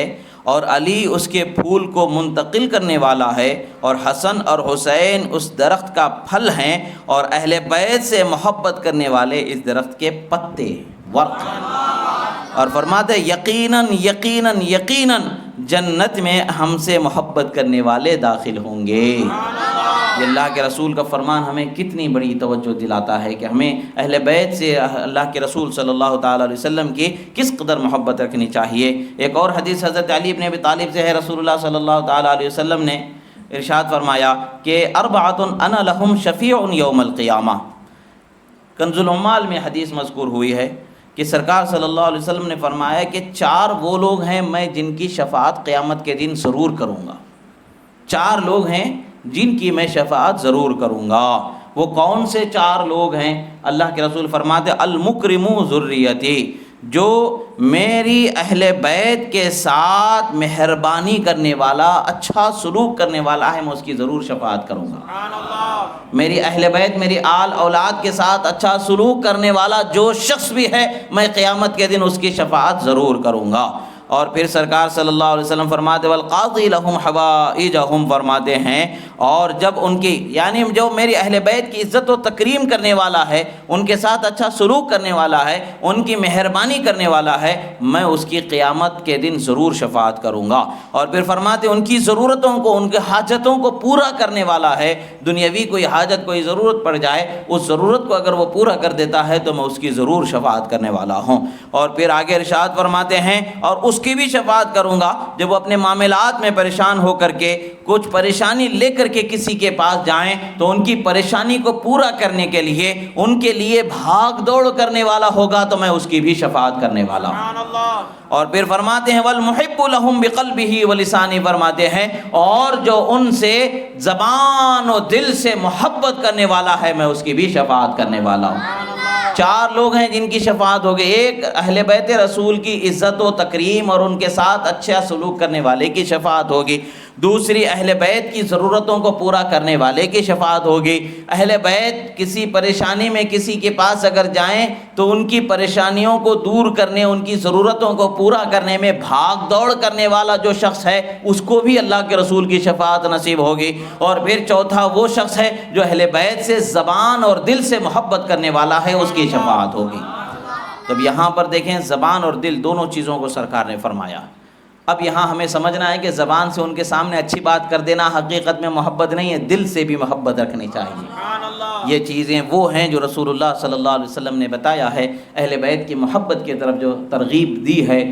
اور علی اس کے پھول کو منتقل کرنے والا ہے، اور حسن اور حسین اس درخت کا پھل ہیں، اور اہل بیت سے محبت کرنے والے اس درخت کے پتے ورق ہیں۔ اور فرماتے یقیناً یقیناً یقیناً جنت میں ہم سے محبت کرنے والے داخل ہوں گے۔ یہ اللہ کے رسول کا فرمان ہمیں کتنی بڑی توجہ دلاتا ہے کہ ہمیں اہل بیت سے اللہ کے رسول صلی اللہ تعالیٰ علیہ وسلم کی کس قدر محبت رکھنی چاہیے۔ ایک اور حدیث حضرت علی بن ابی طالب سے ہے، رسول اللہ صلی اللہ تعالیٰ علیہ وسلم نے ارشاد فرمایا کہ اربعۃ انا لہم شفیع یوم القیامہ۔ کنز العمال میں حدیث مذکور ہوئی ہے کہ سرکار صلی اللہ علیہ وسلم نے فرمایا کہ 4 وہ لوگ ہیں میں جن کی شفاعت قیامت کے دن ضرور کروں گا، 4 لوگ ہیں جن کی میں شفاعت ضرور کروں گا۔ وہ کون سے 4 لوگ ہیں؟ اللہ کے رسول فرماتے المکرم ذریتی، جو میری اہل بیت کے ساتھ مہربانی کرنے والا، اچھا سلوک کرنے والا ہے، میں اس کی ضرور شفاعت کروں گا۔ میری اہل بیت، میری آل اولاد کے ساتھ اچھا سلوک کرنے والا جو شخص بھی ہے، میں قیامت کے دن اس کی شفاعت ضرور کروں گا۔ اور پھر سرکار صلی اللہ علیہ وسلم فرماتے والقاضی لہم حوائجہم، فرماتے ہیں اور جب ان کی یعنی جو میری اہل بیت کی عزت و تکریم کرنے والا ہے، ان کے ساتھ اچھا سلوک کرنے والا ہے، ان کی مہربانی کرنے والا ہے، میں اس کی قیامت کے دن ضرور شفاعت کروں گا۔ اور پھر فرماتے ان کی ضرورتوں کو، ان کے حاجتوں کو پورا کرنے والا ہے، دنیاوی کوئی حاجت کوئی ضرورت پڑ جائے، اس ضرورت کو اگر وہ پورا کر دیتا ہے تو میں اس کی ضرور شفاعت کرنے والا ہوں۔ اور پھر آگے ارشاد فرماتے ہیں اور اس کی بھی شفاعت کروں گا جب وہ اپنے معاملات میں پریشان ہو کر کے کچھ پریشانی لے کر کے کسی کے پاس جائیں تو ان کی پریشانی کو پورا کرنے کے لیے ان کے لیے بھاگ دوڑ کرنے والا ہوگا تو میں اس کی بھی شفاعت کرنے والا ہوں۔ اور پھر فرماتے ہیں والمحب لہم بقلبہ ولسانہ، فرماتے ہیں اور جو ان سے زبان و دل سے محبت کرنے والا ہے میں اس کی بھی شفاعت کرنے والا ہوں۔ چار لوگ ہیں جن کی شفاعت ہوگی، ایک اہل بیت رسول کی عزت و تکریم اور ان کے ساتھ اچھا سلوک کرنے والے کی شفاعت ہوگی، دوسری اہل بیت کی ضرورتوں کو پورا کرنے والے کی شفاعت ہوگی، اہل بیت کسی پریشانی میں کسی کے پاس اگر جائیں تو ان کی پریشانیوں کو دور کرنے، ان کی ضرورتوں کو پورا کرنے میں بھاگ دوڑ کرنے والا جو شخص ہے اس کو بھی اللہ کے رسول کی شفاعت نصیب ہوگی، اور پھر چوتھا وہ شخص ہے جو اہل بیت سے زبان اور دل سے محبت کرنے والا ہے، اس کی شفاعت ہوگی۔ تو یہاں پر دیکھیں زبان اور دل دونوں چیزوں کو سرکار نے فرمایا۔ اب یہاں ہمیں سمجھنا ہے کہ زبان سے ان کے سامنے اچھی بات کر دینا حقیقت میں محبت نہیں ہے، دل سے بھی محبت رکھنی چاہیے۔ یہ چیزیں وہ ہیں جو رسول اللہ صلی اللہ علیہ وسلم نے بتایا ہے، اہل بیت کی محبت کی طرف جو ترغیب دی ہے،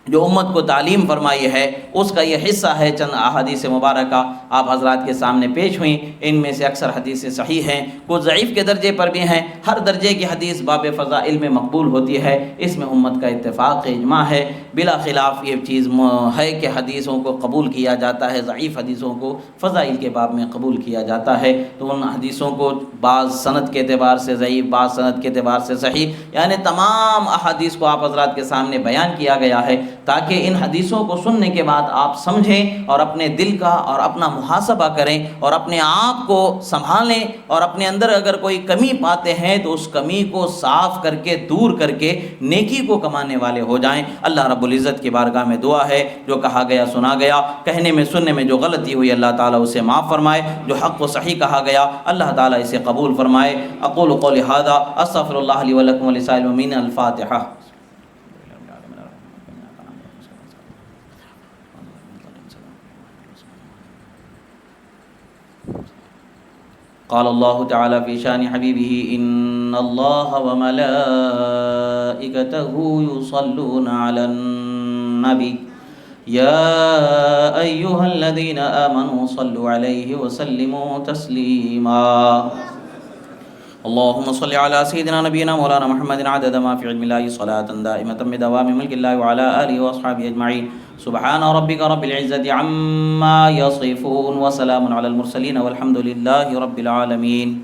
جو امت کو تعلیم فرمائی ہے، اس کا یہ حصہ ہے۔ چند احادیث مبارکہ آپ حضرات کے سامنے پیش ہوئیں، ان میں سے اکثر حدیثیں صحیح ہیں، کچھ ضعیف کے درجے پر بھی ہیں۔ ہر درجے کی حدیث باب فضائل میں مقبول ہوتی ہے، اس میں امت کا اتفاق اجماع ہے، بلا خلاف یہ چیز ہے کہ حدیثوں کو قبول کیا جاتا ہے، ضعیف حدیثوں کو فضائل کے باب میں قبول کیا جاتا ہے۔ تو ان حدیثوں کو بعض سند کے اعتبار سے ضعیف، بعض سند کے اعتبار سے صحیح، یعنی تمام احادیث کو آپ حضرات کے سامنے بیان کیا گیا ہے تاکہ ان حدیثوں کو سننے کے بعد آپ سمجھیں اور اپنے دل کا اور اپنا محاسبہ کریں اور اپنے آپ کو سنبھالیں، اور اپنے اندر اگر کوئی کمی پاتے ہیں تو اس کمی کو صاف کر کے دور کر کے نیکی کو کمانے والے ہو جائیں۔ اللہ رب العزت کی بارگاہ میں دعا ہے جو کہا گیا سنا گیا، کہنے میں سننے میں جو غلطی ہوئی اللہ تعالیٰ اسے معاف فرمائے، جو حق و صحیح کہا گیا اللہ تعالیٰ اسے قبول فرمائے۔ اقول قولی ھذا استغفر اللہ لی ولکم ولسائر المؤمنین۔ الفاتحہ۔ قال اللہ تعالی فی شان حبیبہ ان اللہ وملائکتہ یصلون علی النبی یا ایہا الذین آمنوا صلوا علیہ وسلموا تسلیما۔ اللهم صل على سيدنا نبينا مولانا محمد عدد ما في علم الله صلاة دائمة بدوام ملك الله وعلى آله وأصحابه أجمعين سبحان ربك رب العزة عما يصفون وسلام على المرسلين والحمد لله رب العالمين۔